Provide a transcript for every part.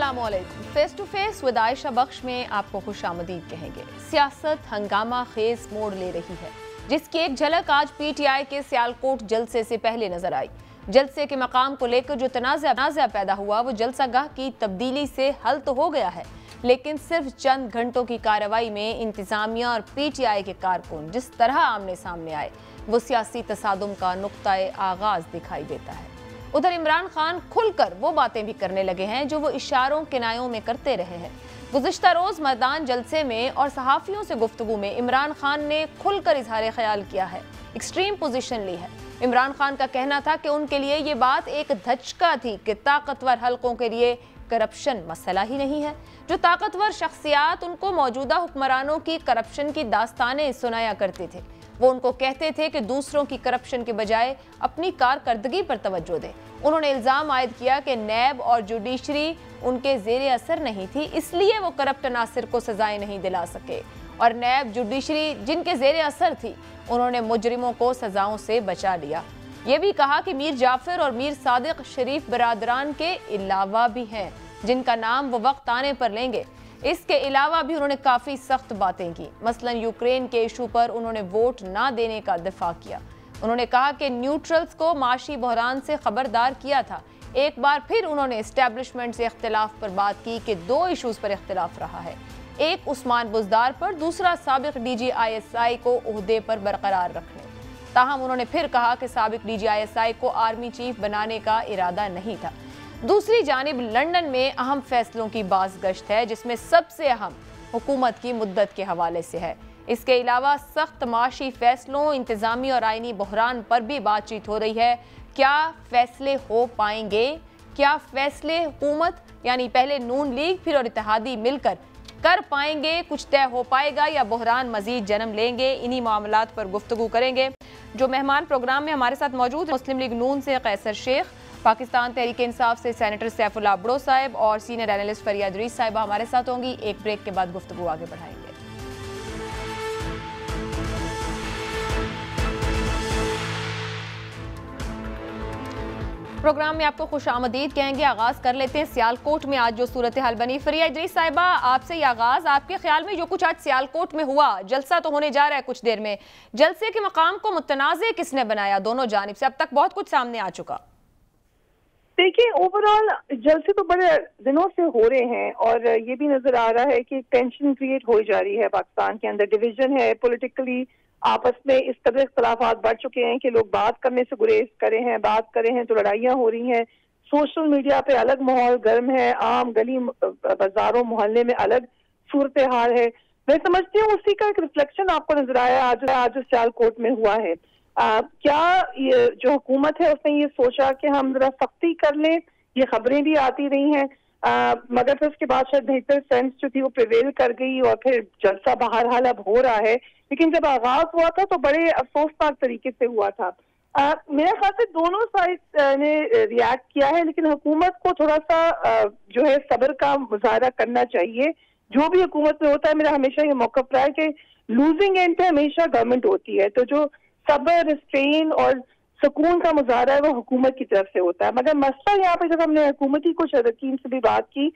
अस्सलामुअलैकुम। Face to face with Ayesha Bakhsh में आपको खुशामदीद कहेंगे। सियासत हंगामा खेज मोड़ ले रही है, जिसकी एक झलक आज पीटीआई के सियालकोट जलसे से पहले नजर आई। जलसे के मकाम को लेकर जो तनाज़ा पैदा हुआ वो जलसागाह की तब्दीली से हल तो हो गया है, लेकिन सिर्फ चंद घंटों की कार्रवाई में इंतजामिया और पीटीआई के कारकुन जिस तरह आमने सामने आए वो सियासी तसादुम का नुक्ताए आगाज दिखाई देता है। उधर इमरान खान खुलकर वो बातें भी करने लगे हैं जो वो इशारों किनायों में करते रहे हैं। गुज़िश्ता रोज मैदान जलसे में और सहाफ़ियों से गुफ्तगू में इमरान खान ने खुलकर इजहार ख्याल किया है, एक्सट्रीम पोजीशन ली है। इमरान खान का कहना था कि उनके लिए ये बात एक धचका थी कि ताकतवर हलकों के लिए करप्शन मसला ही नहीं है। जो ताकतवर शख्सियात उनको मौजूदा हुक्मरानों की करप्शन की दास्तानें सुनाया करते थे, वो उनको कहते थे कि दूसरों की करप्शन के बजाय अपनी कारकर्दगी पर तवज्जो दें। उन्होंने इल्ज़ाम आयद किया कि नैब और जुडिशरी उनके ज़ेरे असर नहीं थी, इसलिए वो करप्ट नासिर को सजाएं नहीं दिला सके, और नैब जुडिशरी जिनके ज़ेरे असर थी उन्होंने मुजरिमों को सजाओं से बचा लिया। ये भी कहा कि मीर जाफर और मीर सादिक शरीफ बरादरान के अलावा भी हैं जिनका नाम वो वक्त आने पर लेंगे। इसके अलावा भी उन्होंने काफ़ी सख्त बातें की। मसलन यूक्रेन के इशू पर उन्होंने वोट ना देने का दिफा किया। उन्होंने कहा कि न्यूट्रल्स को माशी बहरान से खबरदार किया था। एक बार फिर उन्होंने इस्टेब्लिशमेंट से इख्तिलाफ पर बात की कि दो इशूज़ पर इख्तिलाफ रहा है, एक उस्मान बुज़दार पर, दूसरा साबिक DGISI को ओहदे पर बरकरार रखने। ताहम उन्होंने फिर कहा कि साबिक DGISI को आर्मी चीफ बनाने का इरादा नहीं था। दूसरी जानिब लंदन में अहम फैसलों की बाज़गश्त है, जिसमें सबसे अहम हुकूमत की मुद्दत के हवाले से है। इसके अलावा सख्त माशी फैसलों, इंतज़ामी और आइनी बहरान पर भी बातचीत हो रही है। क्या फैसले हो पाएंगे? क्या फैसले हुकूमत यानी पहले नून लीग फिर और इत्तेहादी मिलकर कर पाएंगे? कुछ तय हो पाएगा या बहरान मजीद जन्म लेंगे? इन्हीं मामलात पर गुफ्तगू करेंगे। जो मेहमान प्रोग्राम में हमारे साथ मौजूद है, मुस्लिम लीग नून से कैसर शेख, पाकिस्तान तहरीक इंसाफ से सेनेटर सैफुल्लाह अब्दो साहब और सीनियर एनालिस्ट फरियाद रीस साहिबा हमारे साथ होंगी। एक ब्रेक के बाद गुफ्तगू आगे बढ़ाएंगे। प्रोग्राम में आपको खुशामदीद कहेंगे। आगाज कर लेते हैं सियालकोट में आज जो सूरत हाल बनी। फरियाद रीस साहिबा, आपसे ये आगाज, आपके ख्याल में जो कुछ आज सियालकोट में हुआ, जलसा तो होने जा रहा है कुछ देर में, जलसे के मकाम को मुतनाज़े किसने बनाया? दोनों जानिब से अब तक बहुत कुछ सामने आ चुका। देखिए, ओवरऑल जलसे तो बड़े दिनों से हो रहे हैं और ये भी नजर आ रहा है कि टेंशन क्रिएट हो जा रही है पाकिस्तान के अंदर। डिवीजन है, पॉलिटिकली आपस में इस कदर इख्तलाफात बढ़ चुके हैं कि लोग बात करने से गुरेज करे हैं, बात करे हैं तो लड़ाइयाँ हो रही हैं। सोशल मीडिया पे अलग माहौल गर्म है, आम गली बाजारों मोहल्ले में अलग सूरत हाल है। मैं समझती हूँ उसी का एक रिफ्लेक्शन आपको नजर आया आज सियालकोट में हुआ है। क्या ये जो हुकूमत है उसने ये सोचा कि हम जरा सख्ती कर लें? ये खबरें भी आती रही हैं, मगर फिर उसके बाद शायद बेहतर सेंस जो थी वो प्रिवेल कर गई और फिर जलसा बहरहाल अब हो रहा है। लेकिन जब आगाज हुआ था तो बड़े अफसोसनाक तरीके से हुआ था। मेरे ख्याल से दोनों साइड ने रिएक्ट किया है, लेकिन हुकूमत को थोड़ा सा जो है सब्र का मुजाहरा करना चाहिए। जो भी हुकूमत में होता है, मेरा हमेशा ये मौक़िफ़ रहा है कि लूजिंग एंड पे हमेशा गवर्नमेंट होती है, तो जो सब्र, रिस्ट्रेन और सुकून का मुजाहरा है वो हुकूमत की तरफ से होता है। मगर मसला यहाँ पे जब हमने हुकूमती कुछ अरकान से भी बात की,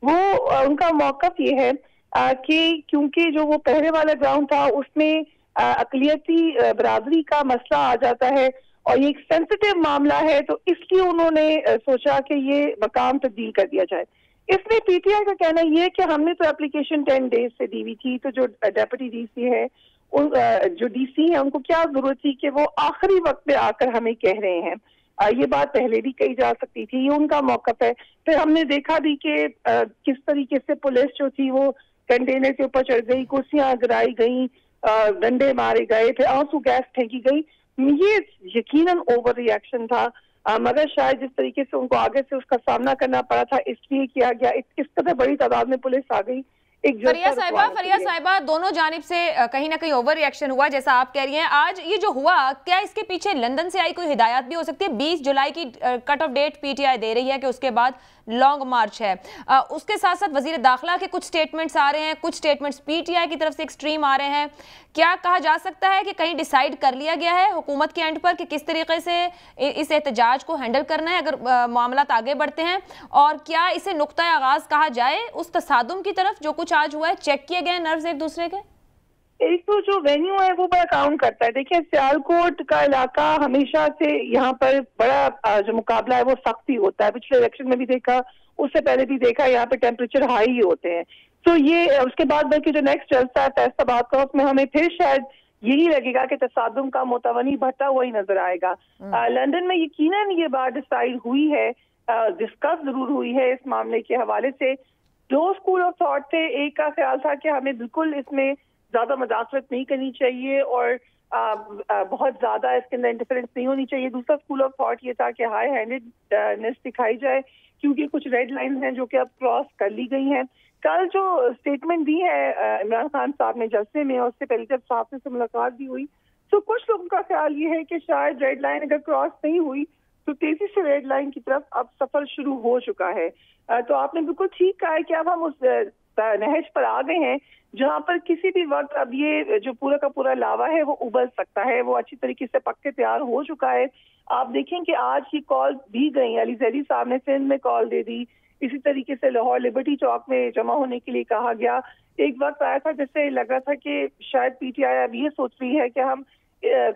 वो उनका मौक़िफ़ ये है कि क्योंकि जो वो पहले वाला ग्राउंड था उसमें अक़लियती बरादरी का मसला आ जाता है और ये एक सेंसिटिव मामला है, तो इसलिए उन्होंने सोचा कि ये मकाम तब्दील कर दिया जाए। इसमें पीटीआई का कहना ये है कि हमने तो एप्लीकेशन 10 डेज से दी हुई थी, तो जो डेप्यूटी डीसी है, जो डीसी है, उनको क्या जरूरत थी कि वो आखिरी वक्त पे आकर हमें कह रहे हैं? ये बात पहले भी कही जा सकती थी, ये उनका मौक़िफ़ है। फिर हमने देखा भी कि किस तरीके से पुलिस जो थी वो कंटेनर के ऊपर चढ़ गई, कुर्सियां गिराई गई, डंडे मारे गए, फिर आंसू गैस फेंकी गई। ये यकीनन ओवर रिएक्शन था, मगर शायद जिस तरीके से उनको आगे से उसका सामना करना पड़ा था इसलिए किया गया। इस कदर बड़ी तादाद में पुलिस आ गई, एक फरिया साहिबा दोनों जानिब से कहीं ना कहीं ओवर रिएक्शन हुआ जैसा आप कह रही हैं। आज ये जो हुआ, क्या इसके पीछे लंदन से आई कोई हिदायत भी हो सकती है? 20 जुलाई की कट ऑफ डेट पीटीआई दे रही है कि उसके बाद लॉन्ग मार्च है। उसके साथ साथ वजीर दाखिला के कुछ स्टेटमेंट्स आ रहे हैं, कुछ स्टेटमेंट्स पीटीआई की तरफ से एक्सट्रीम आ रहे हैं। क्या कहा जा सकता है कि कहीं डिसाइड कर लिया गया है हुकूमत के एंड पर कि किस तरीके से इस एहतजाज को हैंडल करना है अगर मामला आगे बढ़ते हैं? और क्या इसे नुक्ता आगाज कहा जाए उस तसादुम की तरफ जो कुछ आज हुआ है? चेक किए गए नर्व्स एक दूसरे के? एक तो जो वेन्यू है वो बड़ा काउंट करता है। देखिए, सियालकोट का इलाका हमेशा से यहाँ पर बड़ा जो मुकाबला है वो सख्त ही होता है। पिछले इलेक्शन में भी देखा, उससे पहले भी देखा, यहाँ पे टेम्परेचर हाई ही होते हैं। तो ये उसके बाद बल्कि जो नेक्स्ट जलसा है फैसलाबाद का, उसमें हमें फिर शायद यही लगेगा कि तसादुम का मुतवनी बढ़ता हुआ ही नजर आएगा। लंदन में यकीनन ये बात डिसाइड हुई है, डिस्कस जरूर हुई है इस मामले के हवाले से। दो स्कूल ऑफ थॉट थे। एक का ख्याल था कि हमें बिल्कुल इसमें ज्यादा मुदाखलत नहीं करनी चाहिए और बहुत ज्यादा इसके अंदर इंटरफेरेंस नहीं होनी चाहिए। दूसरा स्कूल ऑफ थॉट ये था कि हाई हैंडेडनेस दिखाई जाए, क्योंकि कुछ रेड लाइन हैं जो कि अब क्रॉस कर ली गई हैं। कल जो स्टेटमेंट दी है इमरान खान साहब ने जलसे में, और उससे पहले जब साहब से मुलाकात भी हुई, तो कुछ लोगों का ख्याल ये है कि शायद रेड लाइन अगर क्रॉस नहीं हुई तो तेजी से रेड लाइन की तरफ अब सफर शुरू हो चुका है। तो आपने बिल्कुल ठीक कहा है कि अब हम उस नहज पर आ गए हैं जहां पर किसी भी वक्त अब ये जो पूरा का पूरा लावा है वो उबल सकता है। वो अच्छी तरीके से पक के तैयार हो चुका है। आप देखें कि आज ये कॉल दी गई, अली जैदी साहब ने सिंध में कॉल दे दी, इसी तरीके से लाहौर लिबर्टी चौक में जमा होने के लिए कहा गया। एक वक्त आया था जैसे लग रहा था कि शायद पीटीआई अब ये सोच रही है कि हम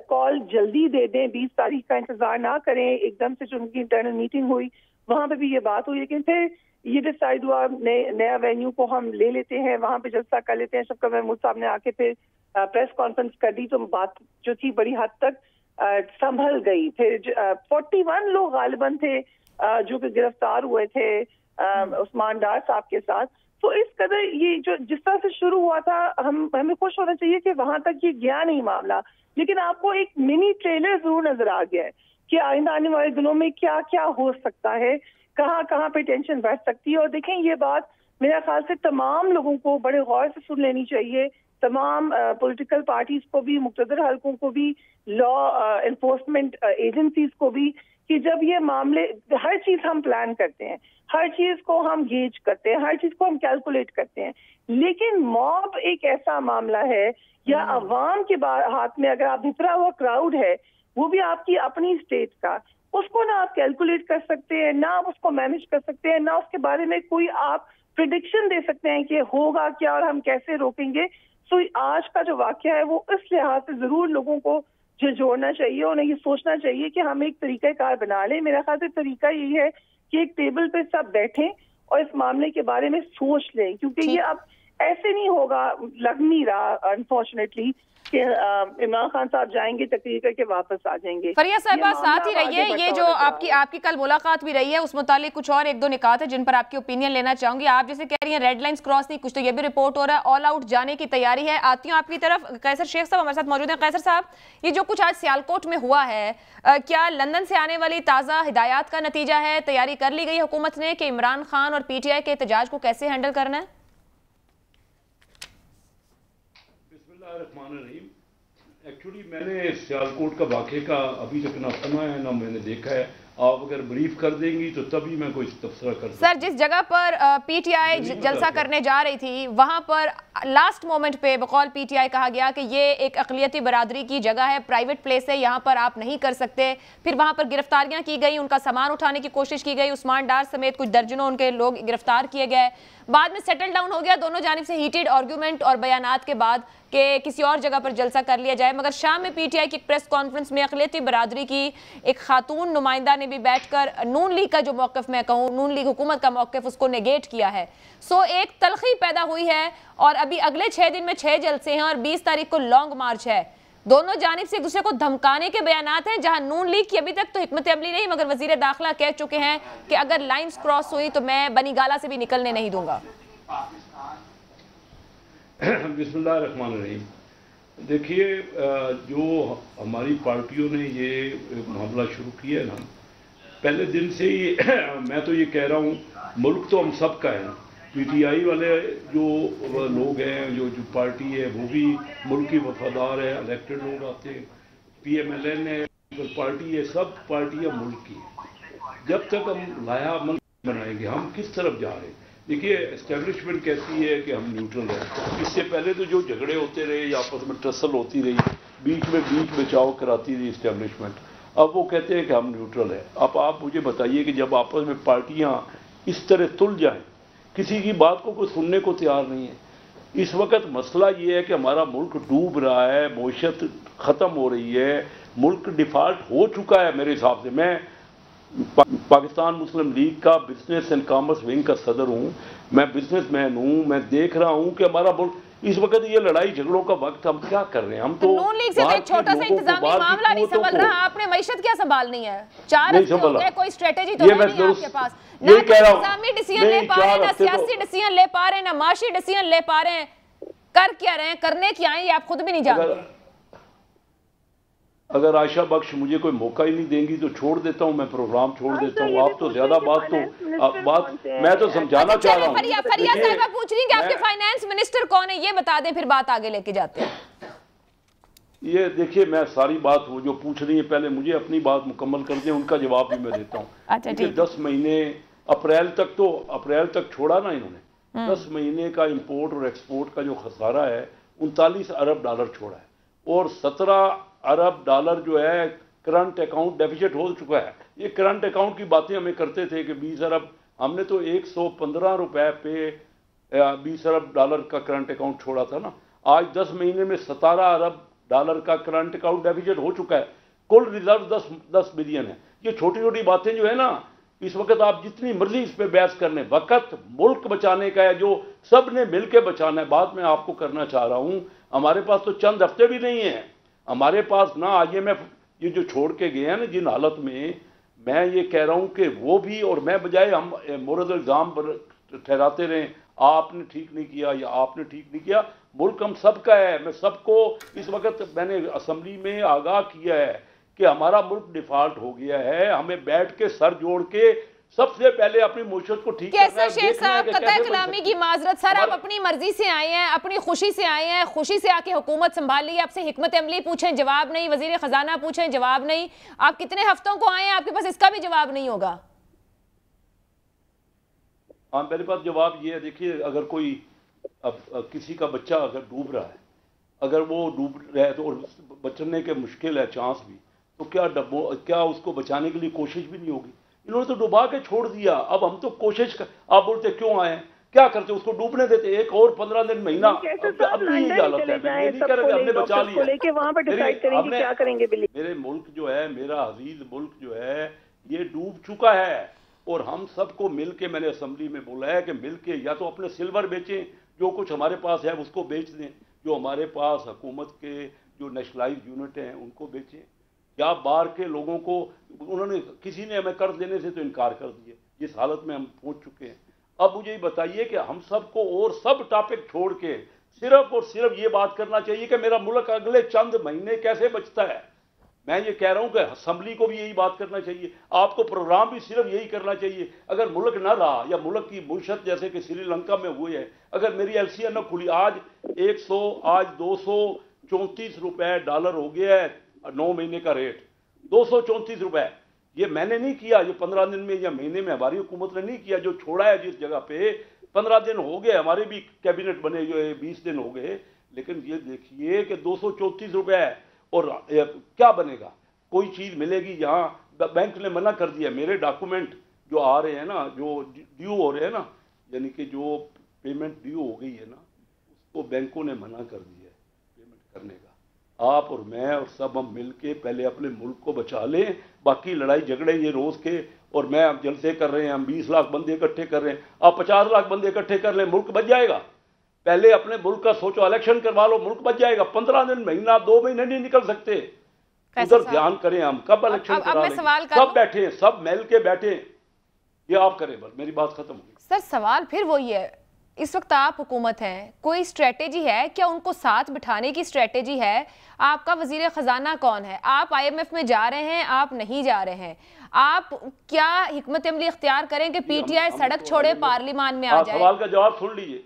कॉल जल्दी दे दें, 20 तारीख का इंतजार ना करें। एकदम से जो उनकी इंटरनल मीटिंग हुई वहां पे भी ये बात हुई, लेकिन फिर ये डिसाइड हुआ नया वेन्यू को हम ले लेते हैं, वहां पे जलसा कर लेते हैं। शफकत महमूद साहब ने आके फिर प्रेस कॉन्फ्रेंस कर दी, तो बात जो थी बड़ी हद तक संभल गई। फिर 41 लोग गालिबन थे जो कि गिरफ्तार हुए थे उस्मान डार साहब के साथ। तो इस कदर ये जो जिस तरह से शुरू हुआ था, हमें खुश होना चाहिए कि वहां तक ये गया नहीं मामला। लेकिन आपको एक मिनी ट्रेलर जरूर नजर आ गया है कि आइंदा आने वाले दिनों में क्या क्या हो सकता है, कहाँ कहाँ पे टेंशन बढ़ सकती है। और देखें, ये बात मेरे ख्याल से तमाम लोगों को बड़े गौर से सुन लेनी चाहिए, तमाम पॉलिटिकल पार्टीज को भी, मुक़्तदर हलकों को भी, लॉ एनफोर्समेंट एजेंसीज को भी, कि जब ये मामले, हर चीज हम प्लान करते हैं, हर चीज को हम गेज करते हैं, हर चीज को हम कैलकुलेट करते हैं, लेकिन मॉब एक ऐसा मामला है या अवाम के हाथ में अगर आप भितरा हुआ क्राउड है, वो भी आपकी अपनी स्टेट का, उसको ना आप कैलकुलेट कर सकते हैं, ना आप उसको मैनेज कर सकते हैं, ना उसके बारे में कोई आप प्रिडिक्शन दे सकते हैं कि होगा क्या और हम कैसे रोकेंगे। सो आज का जो वाकया है वो इस लिहाज से जरूर लोगों को जोड़ना चाहिए, उन्हें ये सोचना चाहिए कि हम एक तरीकाकार बना लें। मेरा ख्याल से तरीका यही है कि एक टेबल पे सब बैठें और इस मामले के बारे में सोच लें, क्योंकि ये अब ऐसे नहीं होगा, लग नहीं रहा अनफॉर्चुनेटली कि इमरान खान साहब जाएंगे, तकरीर करके वापस आ जाएंगे। फरिया साहिबा साथ ही रही है, ये जो आपकी कल मुलाकात भी रही है, उस मुतालिक कुछ और एक दो निकात है जिन पर आपकी ओपिनियन लेना चाहूंगी। आप जैसे कह रही हैं रेड लाइंस क्रॉस नहीं, कुछ तो ये भी रिपोर्ट हो रहा है ऑल आउट जाने की तैयारी है। आती हूँ आपकी तरफ, कैसर शेख साहब हमारे साथ मौजूद हैं। कैसर साहब, ये जो कुछ आज सियालकोट में हुआ है, क्या लंदन से आने वाली ताज़ा हिदायत का नतीजा है? तैयारी कर ली गई हुकूमत ने कि इमरान खान और पीटीआई के एहतजाज को कैसे हैंडल करना है? एक्चुअली मैंने सियालकोट का वाक़े का अभी तक ना सुना है ना मैंने देखा है। आप अगर ब्रीफ कर देंगी तो तभी मैं कोई तबसरा कर सकता। सर, जिस जगह पर पीटीआई जलसा करने जा रही थी वहां पर लास्ट मोमेंट पे बकौल पीटीआई कहा गया कि ये एक अक़लियती बरादरी की जगह है, प्राइवेट प्लेस है, यहाँ पर आप नहीं कर सकते। फिर वहां पर गिरफ्तारियां की गई, उनका सामान उठाने की कोशिश की गई, उस्मान डार समेत कुछ दर्जनों उनके लोग गिरफ्तार किए गए। बाद में सेटल डाउन हो गया दोनों जानिब से हीटेड आर्गूमेंट और बयानात के बाद कि किसी और जगह पर जलसा कर लिया जाए। मगर शाम में पीटीआई की एक प्रेस कॉन्फ्रेंस में अक़लियती बरादरी की एक खातून नुमाइंदा ने भी बैठकर नून लीग का जो मौक़िफ़, मैं कहूँ नून लीग हुकूमत का मौक़िफ़, उसको नेगेट किया है। सो एक तलखी पैदा हुई है और अभी अगले 6 दिन में 6 जलसे हैं और 20 तारीख को लॉन्ग मार्च है। दोनों जानिब से एक दूसरे को धमकाने के बयानात हैं, जहां नून लीग की अभी तक तो हिकमत अमली नहीं, मगर वजीर दाखिला कह चुके हैं कि अगर लाइंस क्रॉस हुई तो मैं बनीगाला से भी निकलने नहीं दूंगा। बिस्मिल्लाहिर्रहमानिर्रहीम। देखिए, जो हमारी पार्टियों ने ये मामला शुरू किया ना, पहले दिन से ही मैं तो ये कह रहा हूँ, मुल्क तो हम सब का है, पीटीआई वाले जो लोग हैं, जो पार्टी है, वो भी मुल्क की वफादार है, इलेक्टेड लोग आते हैं, PMLN है, पार्टी है, सब पार्टियां मुल्क की है। जब तक हम लाया अमल बनाएंगे, हम किस तरफ जा रहे हैं? देखिए, एस्टेब्लिशमेंट कहती है कि हम न्यूट्रल हैं। इससे पहले तो जो झगड़े होते रहे या आपस में टसल होती रही, बीच बचाव कराती रही एस्टेब्लिशमेंट, अब वो कहते हैं कि हम न्यूट्रल है। अब आप मुझे बताइए कि जब आपस में पार्टियां इस तरह तुल जाएं, किसी की बात को कोई सुनने को तैयार नहीं है। इस वक्त मसला ये है कि हमारा मुल्क डूब रहा है, मईशत ख़त्म हो रही है, मुल्क डिफॉल्ट हो चुका है। मेरे हिसाब से, मैं पाकिस्तान मुस्लिम लीग का बिजनेस एंड कॉमर्स विंग का सदर हूँ, मैं बिजनेसमैन हूँ, मैं देख रहा हूँ कि हमारा मुल्क इस वक्त ये लड़ाई झगड़ों का वक्त हम क्या कर रहे हैं? हम तो नून लीग से एक छोटा सा इंतजामी मामला नहीं संभल रहा, आपने मईशत क्या संभालनी है? 4 हफ्ते हो गए, कोई स्ट्रेटेजी तो है नहीं आपके पास, ना इंतजामी डिसीजन ले पा रहे हैं, ना सियासी डिसीजन ले पा रहे हैं, ना माशी डिसीजन ले पा रहे हैं। कर क्या रहे हैं, करने क्या है, ये आप खुद भी नहीं जानते। अगर आयशा बख्श मुझे कोई मौका ही नहीं देंगी तो छोड़ देता हूं, मैं प्रोग्राम छोड़ देता हूं। आप तो ज्यादा बात मैं तो समझाना चाह रहा हूं। फरिया साहिबा पूछ रही हैं कि आपके फाइनेंस मिनिस्टर कौन है, ये बता दें, फिर बात आगे लेके जाते हैं। ये देखिए, मैं सारी बात वो जो पूछ रही है, पहले मुझे अपनी बात मुकम्मल कर दें, उनका जवाब भी मैं देता हूँ। अच्छा, 10 महीने अप्रैल तक छोड़ा ना इन्होंने। 10 महीने का इंपोर्ट और एक्सपोर्ट का जो खसारा है 39 अरब डॉलर छोड़ा है, और 17 अरब डॉलर जो है करंट अकाउंट डेफिसिट हो चुका है। ये करंट अकाउंट की बातें हमें करते थे कि 20 अरब, हमने तो 115 रुपए पे 20 अरब डॉलर का करंट अकाउंट छोड़ा था ना। आज 10 महीने में 17 अरब डॉलर का करंट अकाउंट डेफिसिट हो चुका है। कुल रिजर्व 10 बिलियन है। ये छोटी छोटी बातें जो है ना, इस वक्त आप जितनी मर्जी इस पे बहस कर लें, वक्त मुल्क बचाने का है, जो सब ने मिलकर बचाना है। बात मैं आपको करना चाह रहा हूं, हमारे पास तो चंद हफ्ते भी नहीं है हमारे पास ना। IMF ये जो छोड़ के गए हैं ना जिन हालत में, मैं ये कह रहा हूं कि वो भी, और मैं बजाय हम मोरद इल्ज़ाम ठहराते रहें, आपने ठीक नहीं किया या आपने ठीक नहीं किया, मुल्क हम सबका है। मैं सबको इस वक्त मैंने असम्बली में आगाह किया है कि हमारा मुल्क डिफॉल्ट हो गया है। हमें बैठ के सर जोड़ के सबसे पहले अपनी मुश्किल को ठीक करना है। शेर साहब, कतई कलामी की माजरत सर, आप अपनी मर्जी से आए हैं, अपनी खुशी से आए हैं, खुशी से आके हुकूमत संभाल ली, आपसे हिकमत अमली पूछें जवाब नहीं, वजीर खजाना पूछें जवाब नहीं। आप कितने हफ्तों को आए हैं, आपके पास इसका भी जवाब नहीं होगा। हाँ, मेरे पास जवाब ये है। देखिए, अगर कोई किसी का बच्चा अगर डूब रहा है, अगर वो डूब रहा है तो बचने के मुश्किल है चांस भी, तो क्या उसको बचाने के लिए कोशिश भी नहीं होगी? इन्होंने तो डुबा के छोड़ दिया। अब हम तो कोशिश कर, आप बोलते क्यों आए, क्या करते, उसको डूबने देते, एक और 15 दिन महीना। अब नहीं ये हालत है, मैं नहीं कह रहा कि हमने बचा लिया, लेके वहां पर डिसाइड करेंगे क्या करेंगे। मेरे मुल्क जो है, मेरा अजीज मुल्क जो है, ये डूब चुका है। और हम सबको मिल के, मैंने असम्बली में बोला है कि मिल के या तो अपने सिल्वर बेचें, जो कुछ हमारे पास है उसको बेच दें, जो हमारे पास हुकूमत के जो नेशनलाइज यूनिट हैं उनको बेचें, या बाहर के लोगों को, उन्होंने किसी ने हमें कर्ज देने से तो इनकार कर दिया। जिस हालत में हम पहुंच चुके हैं, अब मुझे ये बताइए कि हम सबको और सब टॉपिक छोड़ के सिर्फ और सिर्फ ये बात करना चाहिए कि मेरा मुल्क अगले चंद महीने कैसे बचता है। मैं ये कह रहा हूं कि असम्बली को भी यही बात करना चाहिए, आपको प्रोग्राम भी सिर्फ यही करना चाहिए। अगर मुल्क ना रहा, या मुल्क की मुशत जैसे कि श्रीलंका में हुई है, अगर मेरी LCR न खुली, आज 234 रुपए डॉलर हो गया है 9 महीने का रेट, 234 रुपए। ये मैंने नहीं किया, ये 15 दिन में या महीने में हमारी हुकूमत ने नहीं किया। जो छोड़ा है जिस जगह पे, 15 दिन हो गए, हमारे भी कैबिनेट बने जो है 20 दिन हो गए, लेकिन ये देखिए कि 234 रुपए है। और क्या बनेगा, कोई चीज मिलेगी? यहाँ बैंक ने मना कर दिया। मेरे डॉक्यूमेंट जो आ रहे हैं ना, जो ड्यू हो रहे हैं ना, यानी कि जो पेमेंट ड्यू हो गई है ना, उसको बैंकों ने मना कर दिया है पेमेंट करने का। आप और मैं और सब हम मिल के पहले अपने मुल्क को बचा लें, बाकी लड़ाई झगड़े ये रोज के, और मैं अब जलसे कर रहे हैं, हम 20 लाख बंदे इकट्ठे कर रहे हैं, आप 50 लाख बंदे इकट्ठे कर लें, मुल्क बच जाएगा। पहले अपने मुल्क का सोचो, इलेक्शन करवा लो, मुल्क बच जाएगा। 15 दिन, महीना, 2 महीने नहीं निकल सकते। उधर ध्यान करें, हम कब इलेक्शन करा लेंगे, सब बैठे, सब मिल के बैठे, ये आप करें, बस मेरी बात खत्म होगी। सर, सवाल फिर वही है, इस वक्त आप हुकूमत हैं, कोई स्ट्रेटेजी है क्या? उनको साथ बिठाने की स्ट्रेटेजी है? आपका वजीर खजाना कौन है? आप IMF में जा रहे हैं, आप नहीं जा रहे हैं, आप क्या हिकमत अमली इख्तियार करें कि PTI सड़क छोड़े पार्लियामान में आ जाए? सवाल का जवाब सुन लीजिए,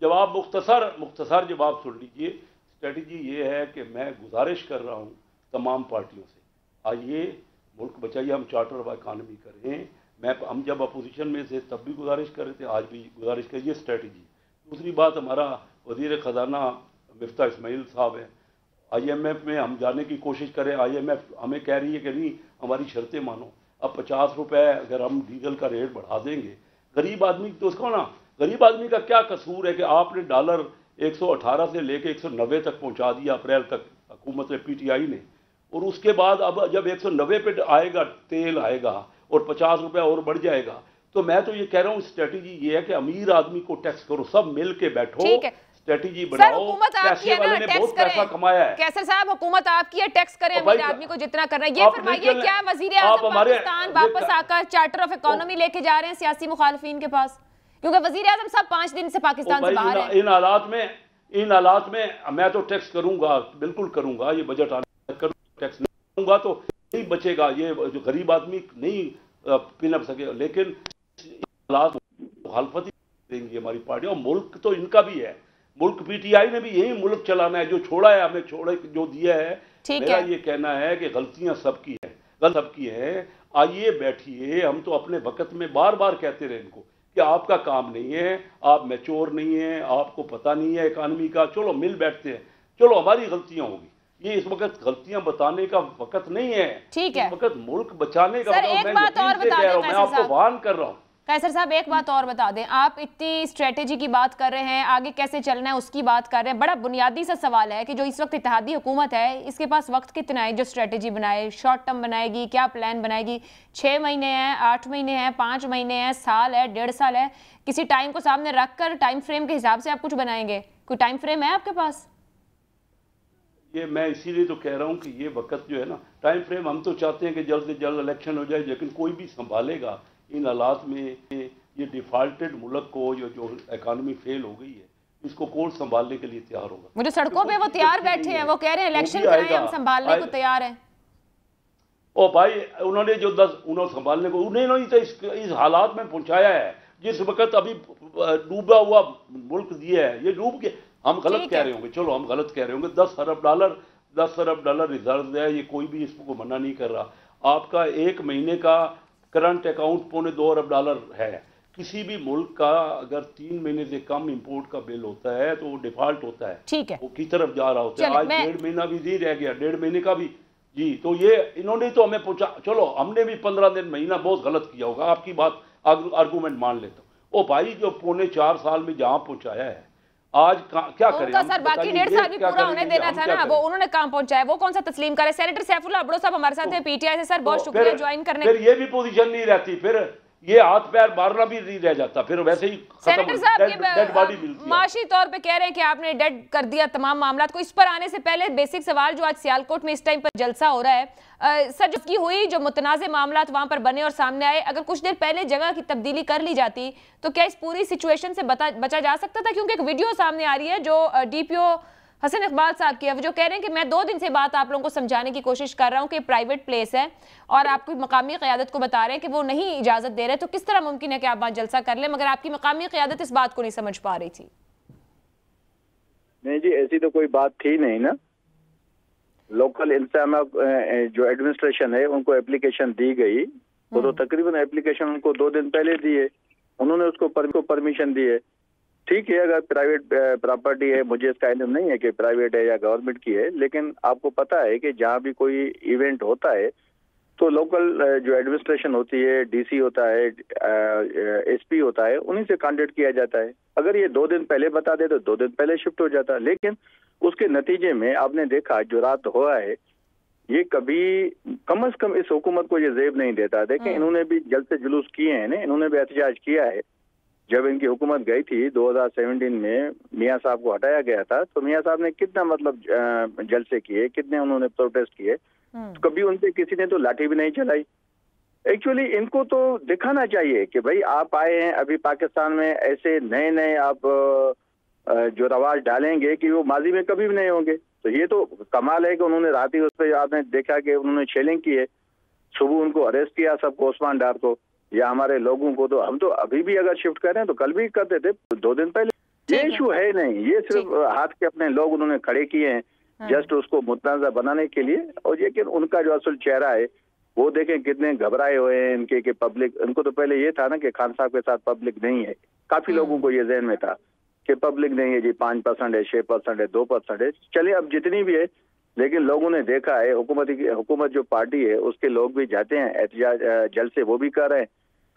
जवाब मुख्तसर जवाब सुन लीजिए। स्ट्रेटेजी ये है कि मैं गुजारिश कर रहा हूँ तमाम पार्टियों से, आइए मुल्क बचाइए, हम चार्टर ऑफ इकानमी करें। हम जब अपोजिशन में थे तब भी गुजारिश कर रहे थे, आज भी गुजारिश करिए स्ट्रेटजी। दूसरी बात, हमारा वजीर ख़जाना मिफ्ता इस्माइल साहब हैं, IMF में हम जाने की कोशिश करें। IMF हमें कह रही है कि नहीं, हमारी शर्तें मानो। अब 50 रुपये अगर हम डीजल का रेट बढ़ा देंगे, गरीब आदमी तो उसको ना, गरीब आदमी का क्या कसूर है कि आपने डॉलर 118 से लेके 190 तक पहुंचा दिया अप्रैल तक हुकूमत PTI ने, और उसके बाद अब जब 190 पे आएगा तेल आएगा और 50 रुपये और बढ़ जाएगा। तो मैं तो ये कह रहा हूँ स्ट्रेटेजी ये है कि अमीर आदमी को टैक्स करो, सब मिल के बैठो, स्ट्रेटेजी बनाओ। पैसे वाले ने बहुत पैसा कमाया है। कैसर साहब, हुकूमत आपकी है, टैक्स करें अमीर आदमी को जितना करना है। ये फरमाइए, क्या वजीर आज़म पाकिस्तान वापस आकर चार्टर ऑफ इकोनॉमी लेके जा रहे हैं सियासी मुखालिफिन के पास? क्योंकि वजीर आज़म सब 5 दिन से पाकिस्तान से बाहर है। इन हालात में मैं तो टैक्स करूंगा, बिल्कुल करूंगा। ये बजट आने टैक्स नहीं करूंगा तो नहीं बचेगा, ये जो गरीब आदमी नहीं पिन सके। लेकिन हालात मुखालफत देंगी हमारी पार्टी, और मुल्क तो इनका भी है। मुल्क PTI ने भी यही मुल्क चलाना है, जो छोड़ा है हमें, छोड़े जो दिया है। मेरा ये कहना है कि गलतियां सबकी हैं, गलत सबकी हैं। आइए बैठिए, हम तो अपने वक्त में बार बार कहते रहे इनको कि आपका काम नहीं है, आप मैच्योर नहीं है, आपको पता नहीं है इकानमी का। चलो मिल बैठते हैं, चलो हमारी गलतियां होगी। ये इस वक्त गलतियां बताने का वक्त नहीं है, ठीक है, इस वक्त मुल्क बचाने का। सर एक बात और बता दें, मैं आपको वार्न कर रहा हूँ। कैसर साहब एक बात और बता दें, आप इतनी स्ट्रेटेजी की बात कर रहे हैं, आगे कैसे चलना है उसकी बात कर रहे हैं। बड़ा बुनियादी सा सवाल है कि जो इस वक्त इत्तेहादी हुकूमत है, इसके पास वक्त कितना है जो स्ट्रेटेजी बनाए? शॉर्ट टर्म बनाएगी, क्या प्लान बनाएगी? 6 महीने हैं, 8 महीने हैं, 5 महीने हैं, साल है, 1.5 साल है? किसी टाइम को सामने रखकर टाइम फ्रेम के हिसाब से आप कुछ बनाएंगे? कोई टाइम फ्रेम है आपके पास? ये मैं इसीलिए तो कह रहा हूँ कि ये वक्त जो है ना, टाइम फ्रेम हम तो चाहते हैं कि जल्द से जल्द इलेक्शन हो जाए, लेकिन कोई भी संभालेगा इन हालात में? ये डिफॉल्टेड मुल्क को, जो इकानमी फेल हो गई है, इसको कौन संभालने के लिए तैयार होगा? मुझे सड़कों पे वो तैयार बैठे हैं, वो कह रहे हैं इलेक्शन कराएं, हम संभालने को तैयार हैं। ओ भाई, उन्होंने जो 10 संभालने को, उन्होंने तो इस हालात में पहुंचाया है। जिस वक्त अभी डूबा हुआ मुल्क दिया है, ये डूब के हम गलत कह रहे होंगे, चलो हम गलत कह रहे होंगे। 10 अरब डॉलर रिजर्व है, ये कोई भी इसको मना नहीं कर रहा। आपका 1 महीने का करंट अकाउंट $2.25 अरब है। किसी भी मुल्क का अगर 3 महीने से कम इंपोर्ट का बिल होता है तो वो डिफॉल्ट होता है, ठीक है, वो की तरफ जा रहा होता है। आज 1.5 महीना भी नहीं रह गया, 1.5 महीने का भी जी। तो ये इन्होंने तो हमें पहुंचा, चलो हमने भी 15 दिन महीना बहुत गलत किया होगा, आपकी बात आर्गूमेंट मान लेता हूँ। ओ भाई, जो 4.25 साल में जहां पहुंचाया है, आज क्या करें? सर बाकी 1.5 साल भी पूरा होने देना था ना, वो उन्होंने काम पहुंचाया, वो कौन सा तस्लीम करे? सेनेटर सैफुल्लाह अब्दो साहब हमारे साथ हैं PTI से। सर बहुत शुक्रिया ज्वाइन करने। फिर ये भी पोजीशन नहीं रहती, फिर ये हाथ पैर मारना भी नहीं रह जाता, फिर वैसे ही सेनेटर साहब डेड बॉडी मिलती है। माशी तौर पे कह रहे हैं कि आपने डेड कर दिया तमाम मामला को। इस पर आने से पहले बेसिक सवाल, जो आज सियालकोट में इस टाइम पर जलसा हो रहा है, सर जिसकी हुई, जो मुतनाज़ मामला वहां पर बने और सामने आए, अगर कुछ देर पहले जगह की तब्दीली कर ली जाती तो क्या इस पूरी सिचुएशन से बचा जा सकता था? क्योंकि एक वीडियो सामने आ रही है जो DPO हसन इकबाल साहब की है, जो कह रहे हैं कि मैं 2 दिन से बात आप लोगों को समझाने की कोशिश कर रहा हूं कि प्राइवेट प्लेस है और आपकी मकामी क़यादत को बता रहे हैं कि वो नहीं इजाजत दे रहे। तो किस तरह मुमकिन है कि आप वहां जलसा कर लें, मगर आपकी मकामी क़यादत इस बात को नहीं समझ पा रही थी? नहीं जी, ऐसी तो कोई बात थी नहीं ना। लोकल इंतजाम जो एडमिनिस्ट्रेशन है उनको एप्लीकेशन दी गई, वो तो तकरीबन एप्लीकेशन उनको 2 दिन पहले दिए, उन्होंने उसको परमिशन दी है। ठीक है, अगर प्राइवेट प्रॉपर्टी है, मुझे इसका इल्म नहीं है कि प्राइवेट है या गवर्नमेंट की है, लेकिन आपको पता है कि जहाँ भी कोई इवेंट होता है तो लोकल जो एडमिनिस्ट्रेशन होती है, DC होता है, SP होता है, उन्हीं से कॉन्टेक्ट किया जाता है। अगर ये 2 दिन पहले बता दे तो 2 दिन पहले शिफ्ट हो जाता। लेकिन उसके नतीजे में आपने देखा जो रात हुआ है, ये कभी कम से कम इस हुकूमत को ये ज़ेब नहीं देता। देखें, इन्होंने भी जल्द से जुलूस किए हैं, इन्होंने भी एहतजाज किया है। जब इनकी हुकूमत गई थी 2017 में, मियाँ साहब को हटाया गया था, तो मियाँ साहब ने कितना जलसे किए, कितने उन्होंने प्रोटेस्ट किए, तो कभी उनसे किसी ने तो लाठी भी नहीं चलाई। एक्चुअली इनको तो दिखाना चाहिए कि भाई आप आए हैं अभी पाकिस्तान में, ऐसे नए नए आप जो रवाज डालेंगे कि वो माजी में कभी भी नहीं होंगे। तो ये तो कमाल है कि उन्होंने रात ही उस पर आपने देखा कि उन्होंने शेलिंग की है, सुबह उनको अरेस्ट किया सबको, ओस्मान डार को या हमारे लोगों को। तो हम तो अभी भी अगर शिफ्ट कर रहे हैं तो कल भी करते थे 2 दिन पहले। ये इशू है नहीं, ये सिर्फ हाथ के अपने लोग उन्होंने खड़े किए हैं जस्ट उसको मुतनाज़ा बनाने के लिए। और ये कि उनका जो असल चेहरा है वो देखें कितने घबराए हुए हैं इनके कि पब्लिक, उनको तो पहले ये था ना कि खान साहब के साथ पब्लिक नहीं है, काफी लोगों को ये जहन में था कि पब्लिक नहीं है जी, 5% है, 6% है, 2% है, चले अब जितनी भी है। लेकिन लोगों ने देखा है हुकूमत जो पार्टी है उसके लोग भी जाते हैं एहतजाज, जलसे वो भी कर रहे हैं,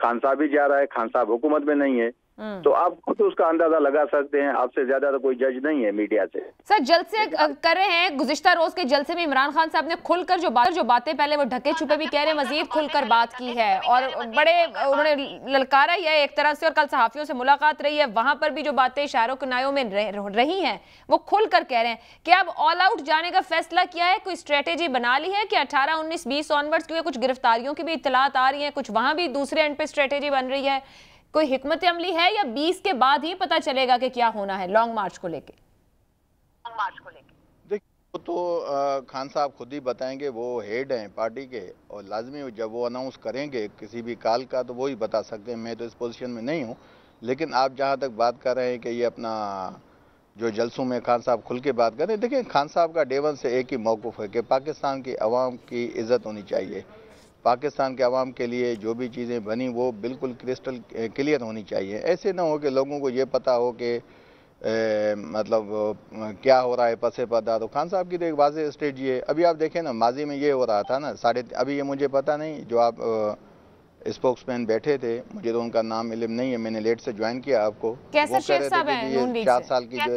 खान साहब भी जा रहा है, खान साहब हुकूमत में नहीं है। तो आप खुद उसका अंदाजा लगा सकते हैं, आपसे ज्यादा तो कोई जज नहीं है मीडिया से। सर जलसे कर रहे हैं, गुज़िश्ता रोज के जलसे में इमरान खान साहब ने खुलकर जो बातें पहले वो ढके छुपे भी कह रहे हैं, मजीद खुलकर बात की है और बड़े उन्होंने ललकारा ही है एक तरह से। और कल सहाफियों से मुलाकात रही है, वहां पर भी जो बातें इशारों किनारों में रही हैं वो खुलकर कह रहे हैं कि अब ऑल आउट जाने का फैसला किया है, कोई स्ट्रेटेजी बना ली है कि 18, 19, 20 ऑनवर्ड्स, क्योंकि कुछ गिरफ्तारियों की भी इत्तलात आ रही है, कुछ वहां भी दूसरे एंड पे स्ट्रेटेजी बन रही है, कोई हिकमत अमली है या 20 के बाद ही पता चलेगा कि क्या होना है लॉन्ग मार्च को लेके? देखिए तो खान साहब खुद ही बताएंगे, वो हेड हैं पार्टी के और लाजमी जब वो अनाउंस करेंगे किसी भी काल का तो वो ही बता सकते हैं, मैं तो इस पोजीशन में नहीं हूँ। लेकिन आप जहाँ तक बात कर रहे हैं कि ये अपना जो जलसों में खान साहब खुल के बात करें, देखिए खान साहब का डे वन से एक ही मौक़िफ़ है कि पाकिस्तान की अवाम की इज़्ज़त होनी चाहिए, पाकिस्तान के अवाम के लिए जो भी चीज़ें बनी वो बिल्कुल क्रिस्टल क्लियर होनी चाहिए। ऐसे ना हो कि लोगों को ये पता हो कि मतलब क्या हो रहा है पसे पर्दा। तो खान साहब की तो एक वाज़ेह स्ट्रेटजी है। अभी आप देखें ना, माजी में ये हो रहा था ना, अभी ये मुझे पता नहीं जो आप स्पोक्समैन बैठे थे, मुझे तो उनका नाम इल्म नहीं है, मैंने लेट से ज्वाइन किया आपको। कैसर शेख साहब हैं नून लीग से। 4 साल की जो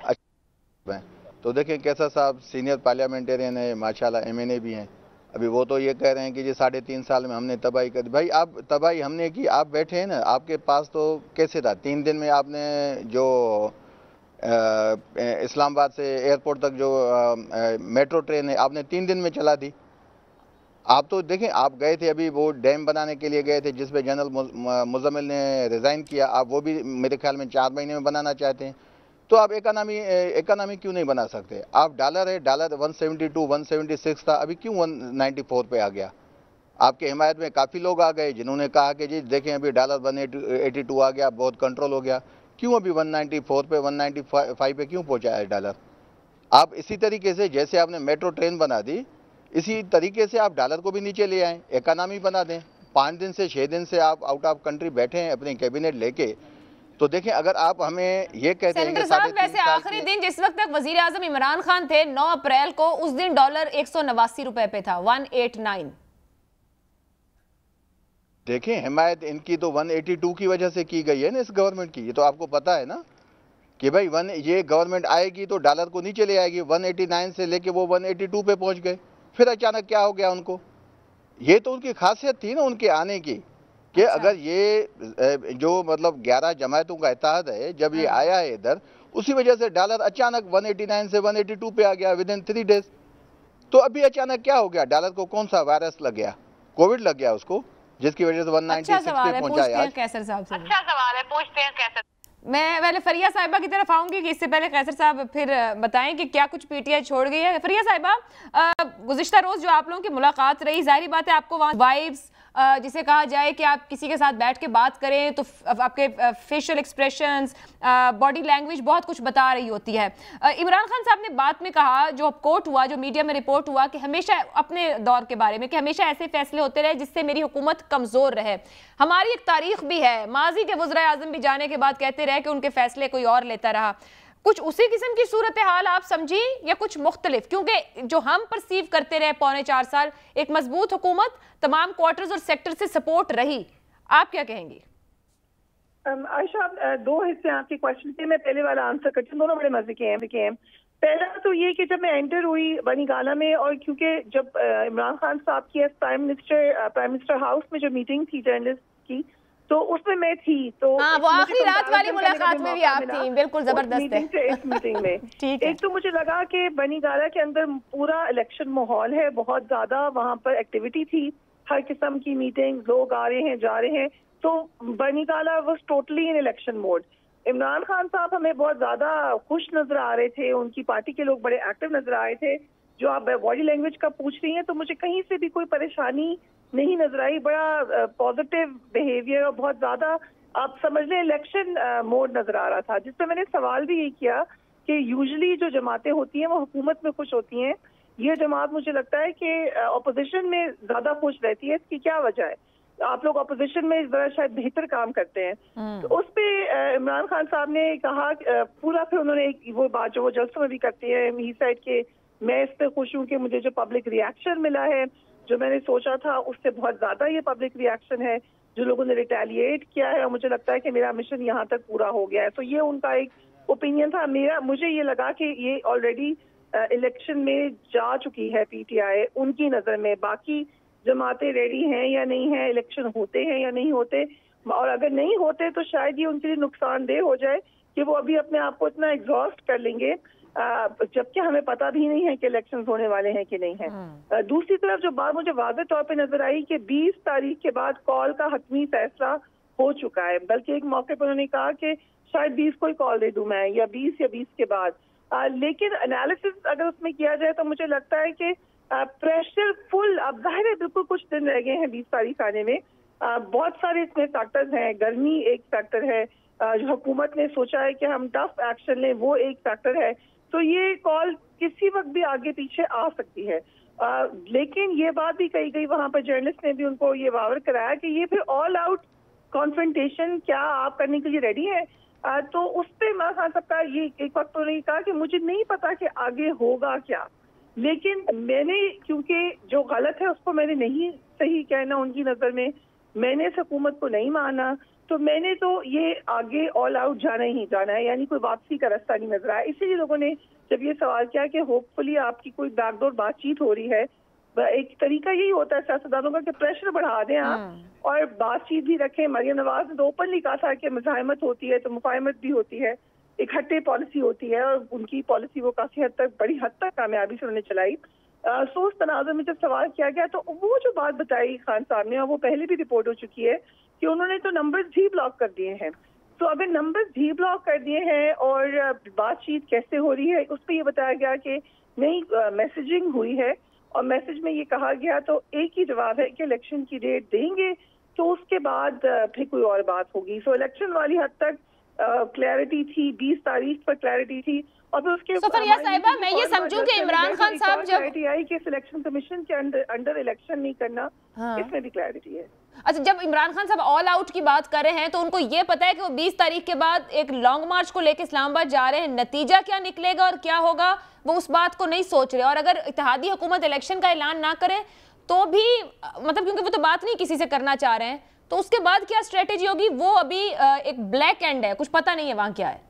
अच्छा, तो देखें कैसर साहब सीनियर पार्लियामेंटेरियन है माशाल्लाह, MNA भी हैं। अभी वो तो ये कह रहे हैं कि जी 3.5 साल में हमने तबाही कर दी। भाई आप तबाही हमने की, आप बैठे हैं ना, आपके पास तो कैसे था 3 दिन में आपने जो इस्लामाबाद से एयरपोर्ट तक जो मेट्रो ट्रेन है आपने 3 दिन में चला दी। आप तो देखें, आप गए थे अभी वो डैम बनाने के लिए गए थे जिस पे जनरल मुजम्मिल ने रिज़ाइन किया, आप वो भी मेरे ख्याल में 4 महीने में बनाना चाहते हैं। तो आप इकोनॉमी क्यों नहीं बना सकते? आप डॉलर है, डॉलर 172, 176 था, अभी क्यों 194 पे आ गया? आपके हिमायत में काफ़ी लोग आ गए जिन्होंने कहा कि जी देखें अभी डॉलर 182 आ गया, बहुत कंट्रोल हो गया। क्यों अभी 194 पे 195 पे क्यों पहुँचा है डॉलर? आप इसी तरीके से जैसे आपने मेट्रो ट्रेन बना दी, इसी तरीके से आप डॉलर को भी नीचे ले आएँ, इकोनॉमी बना दें। 5 दिन से 6 दिन से आप आउट ऑफ कंट्री बैठे हैं अपनी कैबिनेट लेके। तो देखें अगर आप हमें ये कहते हैं कि वैसे आखिरी दिन जिस वक्त तक वजीर आजम इमरान खान थे 9 अप्रैल को, उस दिन डॉलर 189 रुपए पे था, 189। देखें हिमायत इनकी तो 182 की वजह से की गई है ना इस गवर्नमेंट की, ये तो आपको पता है ना कि भाई ये गवर्नमेंट आएगी तो डॉलर को नीचे ले आएगी। 189 से लेके वो 182 पे पहुंच गए, फिर अचानक क्या हो गया उनको? ये तो उनकी खासियत थी ना उनके आने की कि अगर ये जो मतलब 11 जमायतों का इत्तेहाद है, जब ये आया है इधर, उसी वजह से डॉलर अचानक 189 से 182 पे आ गया विद इन 3 डेज। तो अभी अचानक क्या हो गया? डॉलर को कौन सा वायरस लग गया? कोविड लग गया उसको, जिसकी वजह से 196 पे पहुंचा है। अच्छा सवाल है, पूछते हैं कैसर। मैं पहले फरिया साहिबा की तरफ आऊंगी कि इससे पहले कैसर साहब फिर बताएं कि क्या कुछ PTI छोड़ गई है। फरिया साहिबा, गुज़िश्ता रोज जो आप लोगों की मुलाकात रही, जाहिर बात है आपको वहाँ वाइब्स जिसे कहा जाए कि आप किसी के साथ बैठ के बात करें तो आपके फेशियल एक्सप्रेशंस, बॉडी लैंग्वेज बहुत कुछ बता रही होती है। इमरान खान साहब ने बात में कहा, जो कोट हुआ, जो मीडिया में रिपोर्ट हुआ कि हमेशा अपने दौर के बारे में कि हमेशा ऐसे फैसले होते रहे जिससे मेरी हुकूमत कमजोर रहे। हमारी एक तारीख भी है, माजी के वज़ीर आज़म भी जाने के बाद कहते रहे कि उनके फैसले कोई और लेता रहा। कुछ उसी किस्म की सूरत हाल आप समझी या कुछ मुख्तलिफ? क्योंकि जो हम परसीव करते रहे 3.25 साल, एक मजबूत हुकूमत, तमाम क्वार्टर्स और सेक्टर से सपोर्ट रही, आप क्या कहेंगी? आयशा, 2 हिस्से आपके क्वेश्चन के, मैं पहले वाला आंसर करती हूँ, दोनों बड़े मजे के हैं। पहला तो ये कि जब मैं एंटर हुई बनी गाला में, और क्योंकि जब इमरान खान साहब की प्राइम मिनिस्टर हाउस में जो मीटिंग थी जर्नलिस्ट की, तो उसमें मैं थी। तो हाँ, वो आखिरी रात वाली मुलाकात में भी आप थी, बिल्कुल जबरदस्त है। इस मीटिंग में एक तो मुझे लगा कि बनी गाला के अंदर पूरा इलेक्शन माहौल है, बहुत ज्यादा वहाँ पर एक्टिविटी थी, हर किस्म की मीटिंग, लोग आ रहे हैं जा रहे हैं। तो Bani Gala was totally in election mode. Imran Khan साहब हमें बहुत ज्यादा खुश नजर आ रहे थे, उनकी पार्टी के लोग बड़े एक्टिव नजर आ रहे थे। जो आप बॉडी लैंग्वेज का पूछ रही हैं तो मुझे कहीं से भी कोई परेशानी नहीं नजर आई, बड़ा पॉजिटिव बिहेवियर और बहुत ज्यादा आप समझ लें इलेक्शन मोड नजर आ रहा था। जिसमें मैंने सवाल भी यही किया कि यूजुअली जो जमातें होती हैं वो हुकूमत में खुश होती हैं, ये जमात मुझे लगता है कि अपोजिशन में ज्यादा खुश रहती है। इसकी क्या वजह है? आप लोग अपोजिशन में जरा शायद बेहतर काम करते हैं। तो उस पे इमरान खान साहब ने कहा पूरा, फिर उन्होंने वो बात जो वो जल्सों में भी करते हैं, ही साइड के मैं इस पे खुश हूँ कि मुझे जो पब्लिक रिएक्शन मिला है, जो मैंने सोचा था उससे बहुत ज्यादा ये पब्लिक रिएक्शन है, जो लोगों ने रिटेलिएट किया है, और मुझे लगता है कि मेरा मिशन यहाँ तक पूरा हो गया है। तो ये उनका एक ओपिनियन था। मुझे ये लगा कि ये ऑलरेडी इलेक्शन में जा चुकी है पीटीआई उनकी नजर में। बाकी जमातें रेडी हैं या नहीं है, इलेक्शन होते हैं या नहीं होते, और अगर नहीं होते तो शायद ये उनके लिए नुकसानदेह हो जाए कि वो अभी अपने आप को इतना एग्जॉस्ट कर लेंगे, जबकि हमें पता भी नहीं है कि इलेक्शंस होने वाले हैं कि नहीं है। दूसरी तरफ जो बात मुझे वाज़ेह तौर पे नजर आई कि 20 तारीख के बाद कॉल का हतमी फैसला हो चुका है। बल्कि एक मौके पर उन्होंने कहा कि शायद 20 को ही कॉल दे दूं मैं, या 20 के बाद। लेकिन एनालिसिस अगर उसमें किया जाए तो मुझे लगता है कि प्रेशर फुल, अब जाहिर है बिल्कुल कुछ दिन रह गए हैं 20 तारीख आने में। बहुत सारे इसमें फैक्टर्स हैं, गर्मी एक फैक्टर है, जो हुकूमत ने सोचा है कि हम टफ एक्शन लें वो एक फैक्टर है। तो ये कॉल किसी वक्त भी आगे पीछे आ सकती है। लेकिन ये बात भी कही गई वहां पर, जर्नलिस्ट ने भी उनको ये वावर कराया कि ये फिर ऑल आउट कॉन्फ्रंटेशन क्या आप करने के लिए रेडी है? तो उस पर इमरान खान साहब का ये एक वक्त तो नहीं कहा कि मुझे नहीं पता कि आगे होगा क्या, लेकिन मैंने क्योंकि जो गलत है उसको मैंने नहीं सही कहना उनकी नजर में, मैंने इस हुकूमत को नहीं माना, तो मैंने तो ये आगे ऑल आउट जाना ही जाना है, यानी कोई वापसी का रास्ता नहीं नजर आया। इसीलिए लोगों ने जब ये सवाल किया कि होपफुली आपकी कोई बैकडोर बातचीत हो रही है, एक तरीका यही होता है सियासतदानों का कि प्रेशर बढ़ा दें आप और बातचीत भी रखें। मरियम नवाज ने तो ओपनली कहा था कि मुजाहिमत होती है तो मुफाहमत भी होती है, इकट्ठे पॉलिसी होती है, और उनकी पॉलिसी वो काफी हद तक, बड़ी हद तक कामयाबी से उन्होंने चलाई। सो उस तनाज़ुर में जब सवाल किया गया तो वो जो बात बताई खान साहब ने, और वो पहले भी रिपोर्ट हो चुकी है कि उन्होंने तो नंबर्स भी ब्लॉक कर दिए हैं। तो अगर नंबर्स भी ब्लॉक कर दिए हैं और बातचीत कैसे हो रही है उस पर यह बताया गया कि नई मैसेजिंग हुई है, और मैसेज में ये कहा गया तो एक ही जवाब है कि इलेक्शन की डेट देंगे तो उसके बाद फिर कोई और बात होगी। सो इलेक्शन वाली हद तक क्लैरिटी थी, 20 तारीख पर क्लैरिटी थी, और फिर उसके साहिबा मैं ये समझूं कि इमरान खान साहब जब क्लैरिटी आई कि सिलेक्शन कमीशन के अंडर इलेक्शन नहीं करना, इसमें भी क्लैरिटी है। अच्छा, जब इमरान खान साहब ऑल आउट की बात कर रहे हैं तो उनको ये पता है कि वो 20 तारीख के बाद एक लॉन्ग मार्च को लेकर इस्लामाबाद जा रहे हैं, नतीजा क्या निकलेगा और क्या होगा वो उस बात को नहीं सोच रहे। और अगर इत्तेहादी हुकूमत इलेक्शन का ऐलान ना करे तो भी मतलब, क्योंकि वो तो बात नहीं किसी से करना चाह रहे हैं, तो उसके बाद क्या स्ट्रेटेजी होगी वो अभी एक ब्लैक एंड है, कुछ पता नहीं है वहां क्या है।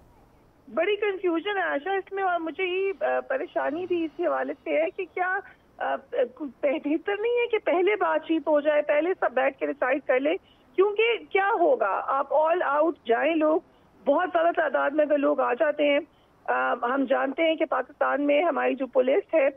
बड़ी कंफ्यूजन है आशा इसमें, और मुझे ये परेशानी भी इस हवाले से है कि क्या बेहतर नहीं है कि पहले बातचीत हो जाए, पहले सब बैठ के डिसाइड कर ले, क्योंकि क्या होगा, आप ऑल आउट जाएं, लोग बहुत ज्यादा तादाद में अगर लोग आ जाते हैं, हम जानते हैं कि पाकिस्तान में हमारी जो पुलिस है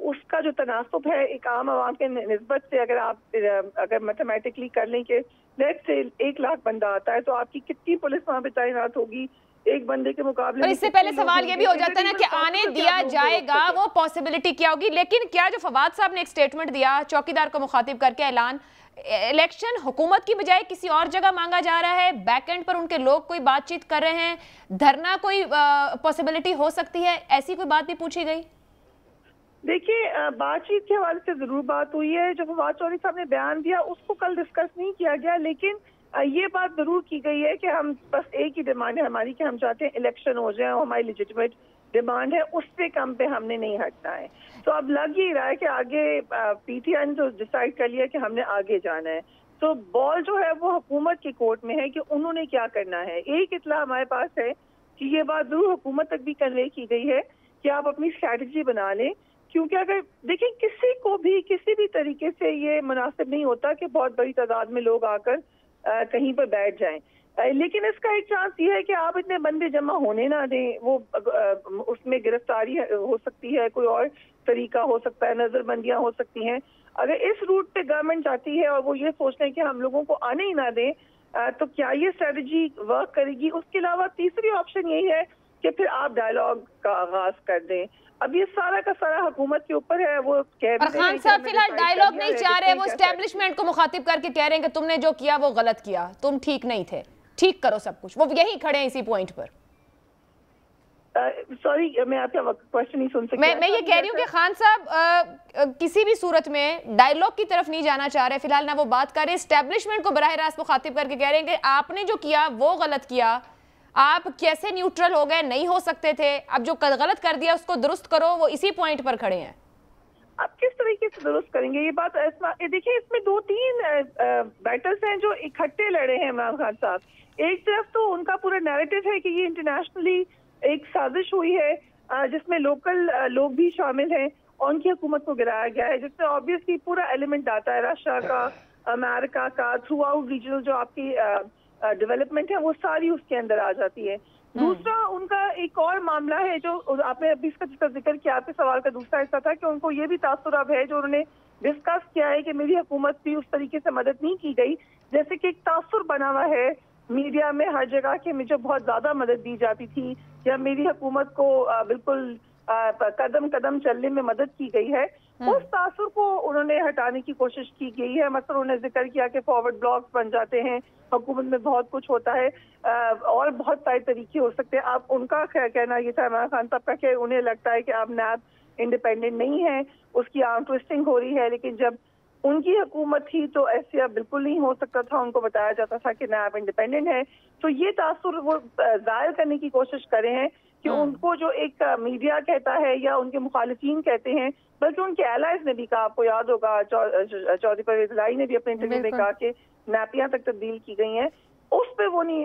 उसका जो तनासुब है एक आम आवाम के निस्बत से, अगर मैथमेटिकली कर लें कि लेट्स से 1 लाख बंदा आता है तो आपकी कितनी पुलिस वहाँ पे तैनात होगी एक बंदे के मुकाबले। पर इससे पहले सवाल ये भी हो जाता है ना कि आने दिया जाएगा, वो पॉसिबिलिटी क्या होगी। लेकिन क्या जो फवाद साहब ने एक स्टेटमेंट दिया चौकीदार को मुखातिब करके, ऐलान इलेक्शन हुकूमत की बजाय किसी और जगह मांगा जा रहा है, बैक एंड पर उनके लोग कोई बातचीत कर रहे हैं, धरना कोई पॉसिबिलिटी हो सकती है, ऐसी कोई बात भी पूछी गई? देखिए, बातचीत के हवाले से जरूर बात हुई है। जो फवाद चौधरी साहब ने बयान दिया उसको कल डिस्कस नहीं किया गया, लेकिन ये बात जरूर की गई है कि हम बस एक ही डिमांड है हमारी कि हम चाहते हैं इलेक्शन हो जाए, हमारी लेजिटिमेट डिमांड है, उससे कम पे हमने नहीं हटना है। तो अब लग ही रहा है कि आगे पीटीआई ने तो डिसाइड कर लिया कि हमने आगे जाना है, तो बॉल जो है वो हुकूमत के कोर्ट में है कि उन्होंने क्या करना है। एक इतला हमारे पास है कि ये बात जरूर हुकूमत तक भी कन्वे की गई है कि आप अपनी स्ट्रैटेजी बना लें, क्योंकि अगर देखिए किसी को भी किसी भी तरीके से ये मुनासिब नहीं होता कि बहुत बड़ी तादाद में लोग आकर कहीं पर बैठ जाएं, लेकिन इसका एक चांस ये है कि आप इतने बंदे जमा होने ना दें, वो उसमें गिरफ्तारी हो सकती है, कोई और तरीका हो सकता है, नजरबंदियां हो सकती हैं। अगर इस रूट पे गवर्नमेंट जाती है और वो ये सोचते हैं कि हम लोगों को आने ही ना दें, तो क्या ये स्ट्रेटजी वर्क करेगी? उसके अलावा तीसरी ऑप्शन यही है कि फिर आप डायलॉग का आगाज कर दें। अब ये सारा का सारा हुकूमत के ऊपर है। वो कह और खान साहब फिलहाल डायलॉग नहीं चाह रहे, वो एस्टेब्लिशमेंट को मुखातिब करके कह रहे हैं कि तुमने जो किया वो गलत किया, तुम ठीक नहीं थे, ठीक करो सब कुछ। वो यही खड़े हैं इसी पॉइंट पर। सॉरी मैं आपका क्वेश्चन नहीं सुन सकती। मैं ये कह रही हूँ कि खान साहब किसी भी सूरत में डायलॉग की तरफ नहीं जाना चाह रहे फिलहाल, ना वो बात कर रहे, एस्टेब्लिशमेंट को बराह रास्त मुखातिब करके कह रहे हैं कि आपने जो किया वो गलत किया, आप कैसे न्यूट्रल हो गए, नहीं हो सकते थे, अब जो गलत कर दिया उसको दुरुस्त करो। वो इसी पॉइंट पर खड़े हैं। आप किस तरीके से दुरुस्त करेंगे ये बात? देखिए इसमें 2-3 बैटर्स हैं जो इकट्ठे लड़े हैं इमरान खान साहब। एक तरफ तो उनका पूरा नैरेटिव है कि ये इंटरनेशनली एक साजिश हुई है जिसमें लोकल लोग भी शामिल हैं और उनकी हुकूमत को गिराया गया है, जिसमें ऑब्वियसली पूरा एलिमेंट आता है रशिया का, अमेरिका का, थ्रू आउट रीजनल जो आपकी डेवलपमेंट है वो सारी उसके अंदर आ जाती है। दूसरा उनका एक और मामला है जो आपने अभी इसका जिक्र किया, आपके सवाल का दूसरा हिस्सा था कि उनको ये भी तासुर अब है जो उन्होंने डिस्कस किया है कि मेरी हुकूमत भी उस तरीके से मदद नहीं की गई, जैसे कि एक तासुर बना हुआ है मीडिया में हर जगह कि मुझे बहुत ज्यादा मदद दी जाती थी या मेरी हुकूमत को बिल्कुल कदम कदम चलने में मदद की गई है। उस तासुर को उन्होंने हटाने की कोशिश की गई है। मतलब उन्होंने जिक्र किया कि फॉरवर्ड ब्लॉक्स बन जाते हैं, हुकूमत में बहुत कुछ होता है और बहुत सारे तरीके हो सकते हैं। आप उनका कहना ये था इमरान खान साहब का कि उन्हें लगता है कि अब नैब इंडिपेंडेंट नहीं है, उसकी आर्म ट्विस्टिंग हो रही है, लेकिन जब उनकी हुकूमत थी तो ऐसे अब बिल्कुल नहीं हो सकता था। उनको बताया जाता था कि नैब इंडिपेंडेंट है। तो ये तासुर वो जाहिर करने की कोशिश कर रहे हैं कि उनको जो एक मीडिया कहता है या उनके मुखालिफिन कहते हैं, बल्कि उनके एलाइज ने भी कहा, आपको याद होगा चौधरी परवेज इलाही ने भी अपने इंटरव्यू में कहा कि नैपियां तक तब्दील की गई हैं, उस पर वो नहीं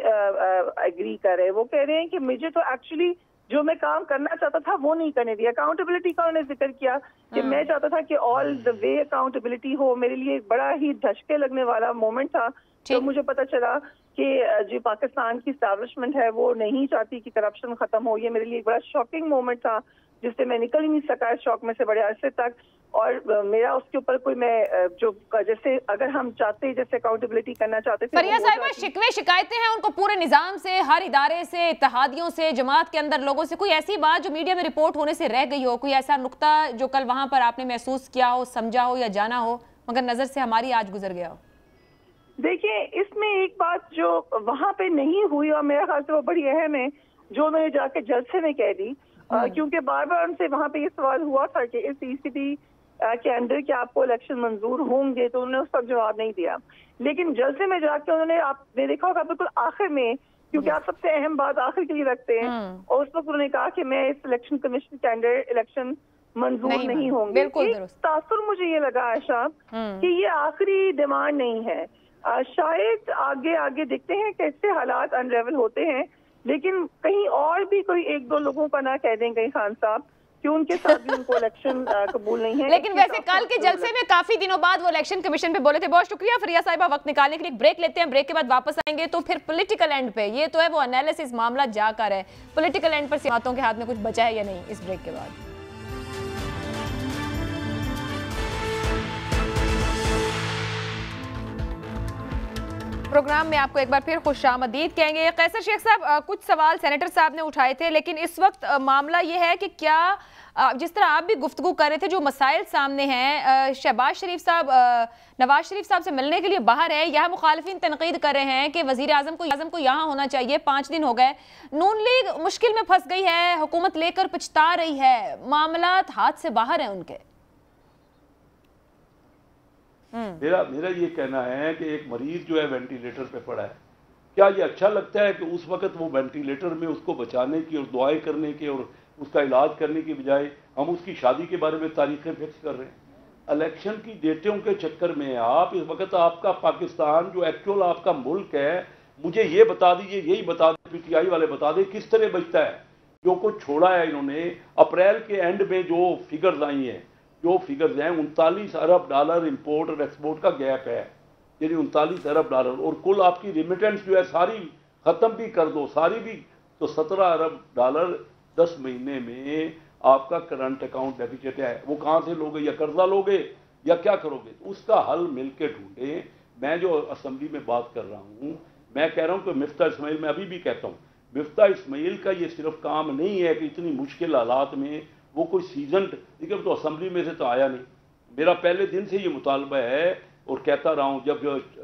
एग्री कर रहे। वो कह रहे हैं कि मुझे तो एक्चुअली जो मैं काम करना चाहता था वो नहीं करने दिया। अकाउंटेबिलिटी का उन्होंने जिक्र किया कि मैं चाहता था कि ऑल द वे अकाउंटेबिलिटी हो। मेरे लिए एक बड़ा ही धचके लगने वाला मोमेंट था तो मुझे पता चला कि जो पाकिस्तान की एस्टैब्लिशमेंट है वो नहीं चाहती कि करप्शन खत्म हो। ये मेरे लिए एक बड़ा शॉकिंग मोमेंट था जिससे मैं निकल ही नहीं सका इस शौक में से बड़े अरसे तक। और मेरा उसके ऊपर कोई मैं जो जैसे अगर हम चाहते जैसे अकाउंटेबिलिटी करना चाहते थे। फरिया साहिबा, शिकवे शिकायतें हैं उनको पूरे निजाम से, हर इदारे से, इत्तेहादियों से, जमात के अंदर लोगों से, कोई ऐसी बात जो मीडिया में रिपोर्ट होने से रह गई हो, कोई ऐसा नुक्ता जो कल वहां पर आपने महसूस किया हो, समझा हो या जाना हो मगर नजर से हमारी आज गुजर गया हो? देखिए इसमें एक बात जो वहां पे नहीं हुई और मेरे ख्याल से वो बड़ी अहम है जो मैंने जाके जलसे में कह दी, क्योंकि बार बार उनसे वहां पे ये सवाल हुआ था कि इस ईसीबी के अंदर कि आपको इलेक्शन मंजूर होंगे, तो उन्होंने उस वक्त जवाब नहीं दिया। लेकिन जलसे में जाके उन्होंने, आपने देखा होगा बिल्कुल आखिर में, क्योंकि आप सबसे अहम बात आखिर के लिए रखते हैं, और उस वक्त उन्होंने कहा कि मैं इस इलेक्शन कमीशन के अंदर इलेक्शन मंजूर नहीं होंगे। एक तासुर मुझे ये लगा आयशा कि ये आखिरी डिमांड नहीं है। शायद आगे आगे देखते हैं कैसे हालात अनरेवल होते हैं, लेकिन कहीं और भी कोई 1-2 लोगों का ना कह दें कहीं खान साहब कि उनके साथ भी उनको इलेक्शन कबूल नहीं है। लेकिन वैसे कल के जलसे में काफी दिनों बाद वो इलेक्शन कमीशन पे बोले थे। बहुत शुक्रिया फरिया साहिबा, वक्त निकालने के लिए। ब्रेक लेते हैं, ब्रेक के बाद वापस आएंगे तो फिर पॉलिटिकल एंड पे ये तो है वो एनालिसिस मामला जाकर है, पॉलिटिकल एंड पर सियासतों के हाथ में कुछ बचा है या नहीं, इस ब्रेक के बाद। प्रोग्राम में आपको एक बार फिर खुशामदीद कहेंगे। कैसर शेख साहब, कुछ सवाल सेनेटर साहब ने उठाए थे, लेकिन इस वक्त मामला ये है कि क्या जिस तरह आप भी गुफ्तगू कर रहे थे, जो मसाइल सामने हैं, शहबाज शरीफ साहब नवाज शरीफ साहब से मिलने के लिए बाहर है, यहाँ मुखालिफिन तनकीद कर रहे हैं कि वजीर आजम को यहाँ होना चाहिए। 5 दिन हो गए, नून लीग मुश्किल में फंस गई है, हुकूमत लेकर पछता रही है, मामला हाथ से बाहर है उनके। मेरा ये कहना है कि एक मरीज जो है वेंटिलेटर पे पड़ा है, क्या ये अच्छा लगता है कि उस वक्त वो वेंटिलेटर में उसको बचाने की और दुआएं करने की और उसका इलाज करने की बजाय हम उसकी शादी के बारे में तारीखें फिक्स कर रहे हैं। इलेक्शन की डेटों के चक्कर में आप इस वक्त आपका पाकिस्तान जो एक्चुअल आपका मुल्क है, मुझे ये बता दीजिए, यही बता दें, पीटीआई वाले बता दें किस तरह बचता है। जो कुछ छोड़ा है इन्होंने अप्रैल के एंड में, जो फिगर्स आई हैं, जो फिगर्स हैं, 39 अरब डॉलर इंपोर्ट और एक्सपोर्ट का गैप है, यानी 39 अरब डॉलर, और कुल आपकी रिमिटेंस जो है सारी खत्म भी कर दो, सारी भी, तो 17 अरब डॉलर 10 महीने में आपका करंट अकाउंट डेफिसिट है। वो कहाँ से लोगे? या कर्जा लोगे या क्या करोगे? उसका हल मिलके ढूंढें। मैं जो असेंबली में बात कर रहा हूँ, मैं कह रहा हूँ कि मिफ्ता इस्माइल, मैं अभी भी कहता हूँ, मिफ्ता इस्माइल का ये सिर्फ काम नहीं है कि इतनी मुश्किल हालात में वो कोई सीजन, देखिए तो असेंबली में से तो आया नहीं। मेरा पहले दिन से ये मुतालबा है और कहता रहा हूँ, जब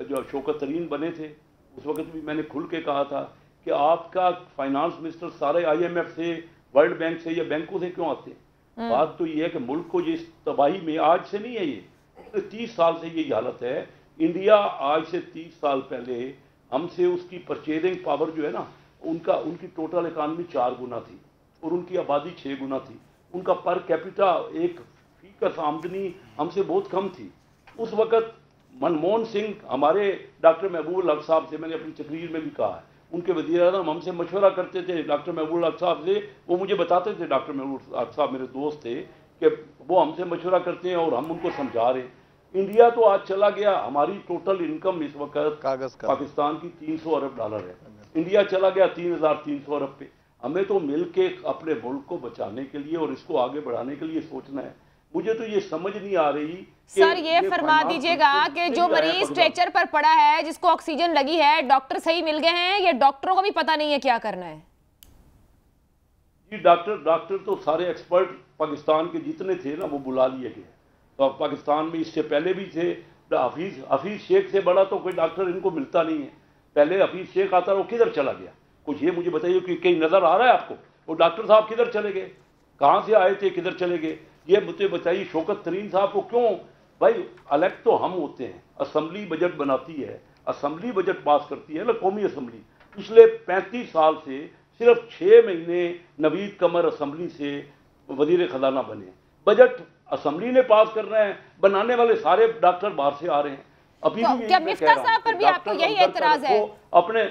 जो शौकत तरीन बने थे उस वक्त भी मैंने खुल के कहा था कि आपका फाइनेंस मिनिस्टर सारे IMF से, वर्ल्ड बैंक से या बैंकों से क्यों आते हैं? बात तो ये है कि मुल्क को ये तबाही में आज से नहीं है, ये 30 साल से यही हालत है। इंडिया आज से 30 साल पहले हमसे उसकी परचेजिंग पावर जो है ना, उनकी टोटल इकानमी 4 गुना थी और उनकी आबादी 6 गुना थी। उनका पर कैपिटा एक फीकस आमदनी हमसे बहुत कम थी। उस वक्त मनमोहन सिंह, हमारे डॉक्टर महबूब हक साहब से, मैंने अपनी तकरीर में भी कहा है, उनके वज़ीर आज़म हमसे मशवरा करते थे डॉक्टर महबूब हक साहब से, वो मुझे बताते थे, डॉक्टर महबूब हक साहब मेरे दोस्त थे, कि वो हमसे मशवरा करते हैं और हम उनको समझा रहे हैं। इंडिया तो आज चला गया, हमारी टोटल इनकम इस वक्त पाकिस्तान की $300 अरब है, इंडिया चला गया 3300 अरब पे। हमें तो मिलके अपने मुल्क को बचाने के लिए और इसको आगे बढ़ाने के लिए सोचना है। मुझे तो ये समझ नहीं आ रही सर, ये फरमा दीजिएगा कि जो मरीज स्ट्रेचर पर पड़ा है, जिसको ऑक्सीजन लगी है, डॉक्टर सही मिल गए हैं या डॉक्टरों को भी पता नहीं है क्या करना है? जी डॉक्टर तो सारे एक्सपर्ट पाकिस्तान के जितने थे ना वो बुला लिए गए। तो पाकिस्तान में इससे पहले भी थे, हफीज शेख से बड़ा तो कोई डॉक्टर इनको मिलता नहीं है। पहले हफीज शेख आता, वो किधर चला गया? कुछ ये मुझे बताइए कि कहीं नजर आ रहा है आपको? वो डॉक्टर साहब किधर चले गए? कहाँ से आए थे, किधर चले गए? ये मुझे बताइए। शौकत तरीन साहब को क्यों भाई, इलेक्ट तो हम होते हैं, असेंबली बजट बनाती है, असेंबली बजट पास करती है ना, कौमी असेंबली। पिछले 35 साल से सिर्फ 6 महीने नवीद कमर असेंबली से वजीर खजाना बने। बजट असेंबली ने पास करना है, बनाने वाले सारे डॉक्टर बाहर से आ रहे हैं। अभी तो भी क्या मिफ्ता साहब पर भी आपको यही एतराज है? अपने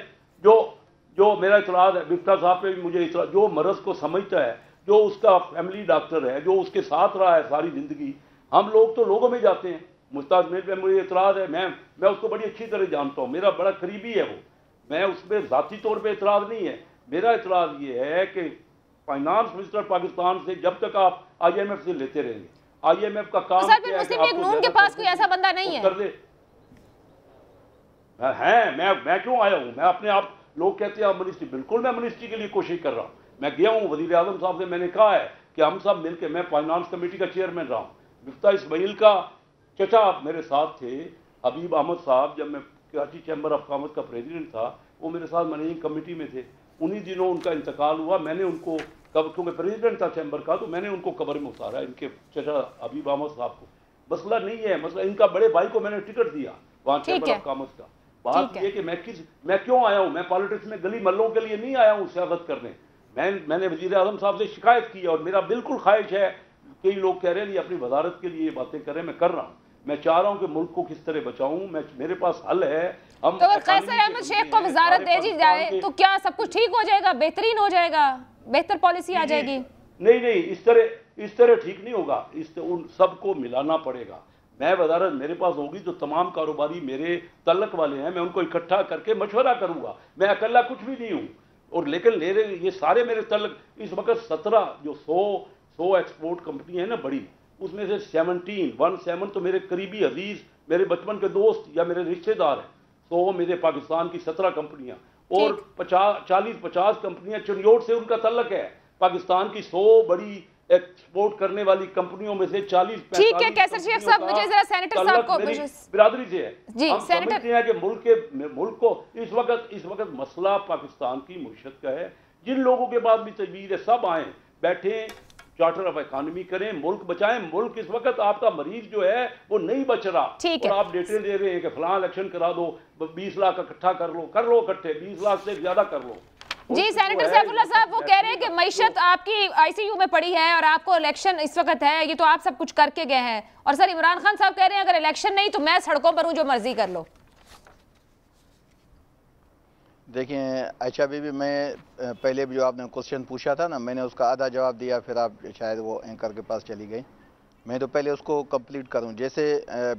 जो मेरा इतराज है मिफ्ता साहब पे भी मुझे इतराज, जो मरज को समझता है, जो उसका फैमिली डॉक्टर है, जो उसके साथ रहा है सारी जिंदगी। हम लोग तो लोगों में जाते हैं। मुस्ताद मेरे पे मुझे इतराज है, मैं उसको बड़ी अच्छी तरह जानता हूँ, मेरा बड़ा करीबी है वो, मैं उसमें जाती तौर पे इतराज नहीं है। मेरा इतराज ये है कि फाइनेंस मिनिस्टर पाकिस्तान से जब तक आप IMF से लेते रहेंगे, IMF का काम तो सर, मुस्लिम लीग नून के पास कोई ऐसा बंदा नहीं है? मैं क्यों आया हूं? मैं अपने आप, लोग कहते हैं आप मिनिस्ट्री, बिल्कुल मैं मिनिस्ट्री के लिए कोशिश कर रहा हूं। मैं गया हूं वजीर आजम साहब से, मैंने कहा है कि हम सब मिलकर, मैं फाइनेंस कमेटी का चेयरमैन रहा हूं, मिफ्ता इस्माइल का चचा मेरे साथ थे, हबीब अहमद साहब, जब मैं कराची चैम्बर ऑफ कॉमर्स का प्रेसिडेंट था, वो मेरे साथ मैनेजिंग कमेटी में थे। उन्हीं दिनों उनका इंतकाल हुआ। मैंने उनको क्योंकि प्रेसिडेंट था चैम्बर का, तो मैंने उनको कब्र में उतारा, इनके चचा हबीब अहमद साहब को। मसला नहीं है, मसला इनका बड़े भाई को मैंने टिकट दिया वहाँ चैम्बर ऑफ कॉमर्स का। बात ये कि मैं क्यों आया हूँ? मैं पॉलिटिक्स में गली मल्लों के लिए नहीं आया हूँ सियासत करने। मैंने वजीर आजम साहब से शिकायत की और मेरा बिल्कुल ख्वाहिश है, कई लोग कह रहे हैं ये अपनी वजारत के लिए बातें कर रहे हैं, मैं कर रहा हूँ। मैं चाह रहा हूँ कि मुल्क को किस तरह बचाऊं, मेरे पास हल है। हम तो अगर कैसर अहमद शेख को वजारत दे दी जाए तो क्या सब कुछ ठीक हो जाएगा, बेहतरीन हो जाएगा, बेहतर पॉलिसी आ जाएगी? नहीं, इस तरह ठीक नहीं होगा। उन सबको मिलाना पड़ेगा। मैं वजारत मेरे पास होगी तो तमाम कारोबारी मेरे तल्लक वाले हैं, मैं उनको इकट्ठा करके मशवरा करूंगा। मैं अकेला कुछ भी नहीं हूँ। और लेकिन ये सारे मेरे तल्लक, इस वक्त 17 जो 100 एक्सपोर्ट कंपनी है ना बड़ी, उसमें से 17 तो मेरे करीबी अजीज, मेरे बचपन के दोस्त या मेरे रिश्तेदार हैं। 100 मेरे पाकिस्तान की 17 कंपनियां और 40-50 कंपनियां चुनियोट से उनका तल्लक है। पाकिस्तान की 100 बड़ी एक्सपोर्ट करने वाली कंपनियों में से 40-45 ठीक है कैसर शेख साहब, मुझे जरा सेनेटर साहब को बिरादरी से है। जी, हम समझते हैं कि मुल्क को इस वक्त मसला पाकिस्तान की मुशत का है। जिन लोगों के पास भी तजवीज़ है सब आए, बैठे, चार्टर ऑफ इकोनॉमी करें, मुल्क बचाएं। मुल्क इस वक्त आपका मरीज जो है वो नहीं बच रहा, और आप डेटे दे रहे हैं कि फलां इलेक्शन करा दो, 20 लाख इकट्ठा कर लो इकट्ठे, 20 लाख से ज्यादा कर लो। जी सेनेटर सैफुल्लाह साहब, वो कह रहे हैं कि मईशत आपकी ICU में पड़ी है और आपको इलेक्शन इस वक्त है, ये तो आप सब कुछ करके गए हैं। और सर इमरान खान साहब कह रहे हैं अगर इलेक्शन नहीं तो मैं सड़कों पर हूं, जो मर्जी कर लो। देखिए अच्छा बीबी, मैं पहले भी जो आपने क्वेश्चन पूछा था ना, मैंने उसका आधा जवाब दिया, फिर आप शायद वो एंकर के पास चली गई। मैं तो पहले उसको कंप्लीट करूं। जैसे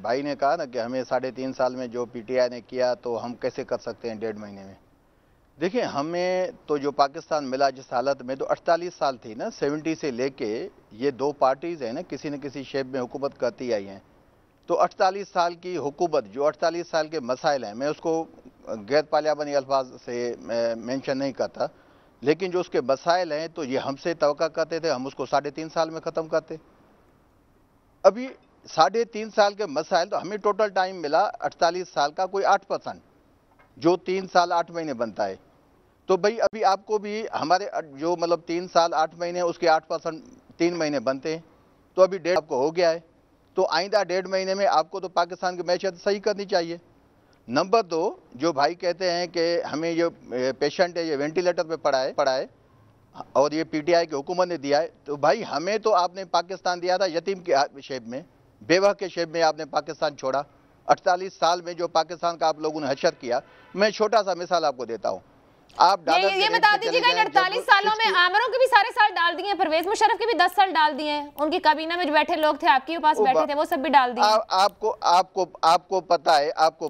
भाई ने कहा ना कि हमें 3.5 साल में जो PTI ने किया तो हम कैसे कर सकते हैं 1.5 महीने में। देखिए हमें तो जो पाकिस्तान मिला जिस हालत में, तो 48 साल थी ना, 70 से लेके ये 2 पार्टीज़ हैं ना, किसी न किसी शेप में हुकूमत करती आई हैं। तो 48 साल की हुकूमत, जो 48 साल के मसाइल हैं, मैं उसको गैर पार्लियामानी अल्फाज से मेंशन नहीं करता, लेकिन जो उसके मसाइल हैं तो ये हमसे तवक्का करते थे, हम उसको 3.5 साल में ख़त्म करते। अभी 3.5 साल के मसाइल, तो हमें टोटल टाइम मिला 48 साल का कोई 8%, जो 3 साल 8 महीने बनता है। तो भाई अभी आपको भी हमारे जो मतलब 3 साल 8 महीने उसके 8% 3 महीने बनते हैं, तो अभी 1.5 आपको हो गया है। तो आइंदा 1.5 महीने में आपको तो पाकिस्तान की मैशियत सही करनी चाहिए। नंबर 2, जो भाई कहते हैं कि हमें ये पेशेंट है ये वेंटिलेटर पे पड़ा है और ये पीटीआई की हुकूमत ने दिया है, तो भाई हमें तो आपने पाकिस्तान दिया था यतीम के शेप में, बेवा के शेप में आपने पाकिस्तान छोड़ा। 48 साल में जो पाकिस्तान का आप लोगों ने हशर किया, मैं छोटा सा मिसाल आपको देता हूँ। आप ये बता दीजिएगा इन 48 सालों में आमिरों के भी सारे साल डाल दिए, परवेज मुशर्रफ के भी 10 साल डाल दिए हैं, उनकी काबीना में जो बैठे लोग थे आपके पास बैठे थे वो सब भी डाल दिए। आपको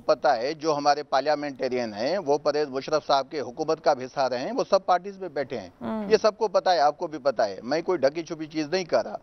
पता है जो हमारे पार्लियामेंटेरियन हैं वो परवेज मुशर्रफ साहब के हुकूमत का हिस्सा रहे हैं, वो सब पार्टीज में बैठे हैं, ये सबको पता है, आपको भी पता है। मैं कोई ढकी छुपी चीज नहीं कर रहा।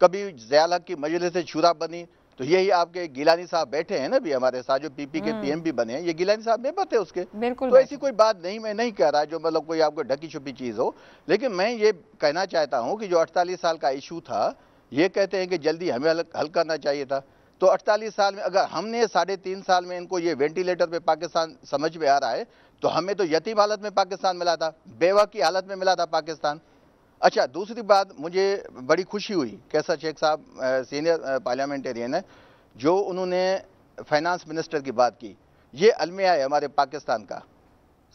कभी ज़ियाउल हक की मजलिस शूरा बनी तो यही आपके गिलानी साहब बैठे हैं ना भी हमारे साथ, जो पीपी के पीएम भी बने हैं, ये गिलानी साहब मेंबर थे उसके। तो ऐसी कोई बात नहीं, मैं नहीं कह रहा जो मतलब कोई आपको ढकी छुपी चीज हो, लेकिन मैं ये कहना चाहता हूं कि जो 48 साल का इशू था, ये कहते हैं कि जल्दी हमें हल करना चाहिए था। तो 48 साल में अगर हमने 3.5 साल में इनको ये वेंटिलेटर पे पाकिस्तान समझ में आ रहा है, तो हमें तो यतीम हालत में पाकिस्तान मिला था, बेवा की हालत में मिला था पाकिस्तान। अच्छा, दूसरी बात मुझे बड़ी खुशी हुई, कैसर शेख साहब सीनियर पार्लियामेंटेरियन है, जो उन्होंने फाइनेंस मिनिस्टर की बात की। ये अलमिया है हमारे पाकिस्तान का,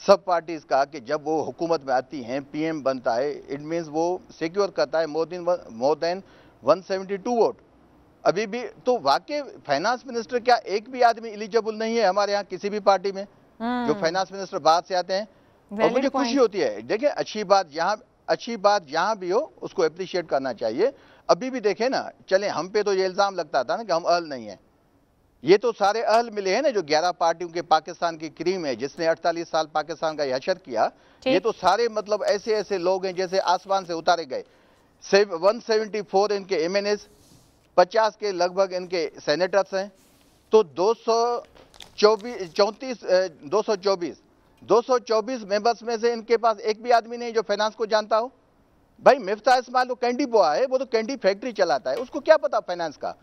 सब पार्टीज का, कि जब वो हुकूमत में आती हैं, पीएम बनता है, इट मीन्स वो सिक्योर करता है मोर देन 172 वोट। अभी भी तो वाकई फाइनेंस मिनिस्टर क्या एक भी आदमी एलिजिबल नहीं है हमारे यहाँ किसी भी पार्टी में, जो फाइनेंस मिनिस्टर बाहर से आते हैं। और मुझे खुशी होती है। देखिए, अच्छी बात जहां भी हो उसको अप्रिशिएट करना चाहिए। अभी भी देखें ना, चले हम पे तो ये इल्जाम लगता था ना कि हम अहल नहीं है, ये तो सारे अहल मिले हैं ना, जो 11 पार्टियों के पाकिस्तान की क्रीम है जिसने 48 साल पाकिस्तान का हशर किया, ये तो सारे मतलब ऐसे लोग हैं जैसे आसमान से उतारे गए। 174 इनके एमएनएस, 50 के लगभग इनके सेनेटर्स हैं, तो 224 मेंबर्स में से इनके पास एक भी आदमी नहीं जो फाइनेंस को जानता हो। भाई मिफ्ता इस्माइल तो कैंडी बॉय है, वो तो कैंडी फैक्ट्री चलाता है, उसको क्या पता फाइनेंस का।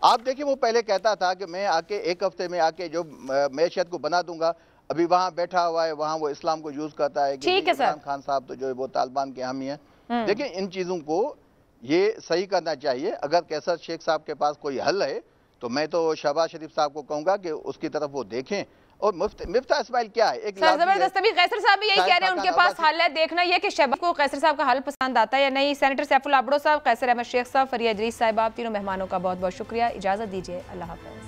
आप देखिए, वो पहले कहता था कि मैं आके 1 हफ्ते में आके जो मैशियत को बना दूंगा, अभी वहां बैठा हुआ है, वहां वो इस्लाम को यूज करता है कि इमरान खान साहब तो जो है वो तालिबान के हामी है। देखिए, इन चीजों को ये सही करना चाहिए। अगर कैसर शेख साहब के पास कोई हल है तो मैं तो शहबाज शरीफ साहब को कहूंगा कि उसकी तरफ वो देखें। और मिफ्ता इस्माइल क्या है, एक जबरदस्त। अभी कैसर साहब भी यही कह रहे हैं, उनके पास हल है, देखना यह कि शहबाज को कैसर साहब का हल पसंद आता है या नहीं। सेनेटर सैफुल आबड़ो साहब, कैसर अहमद शेख साहब, फरिया इदरीस साहिब, आप तीनों मेहमानों का बहुत बहुत शुक्रिया। इजाजत दीजिए, अल्लाह हाफ़िज़।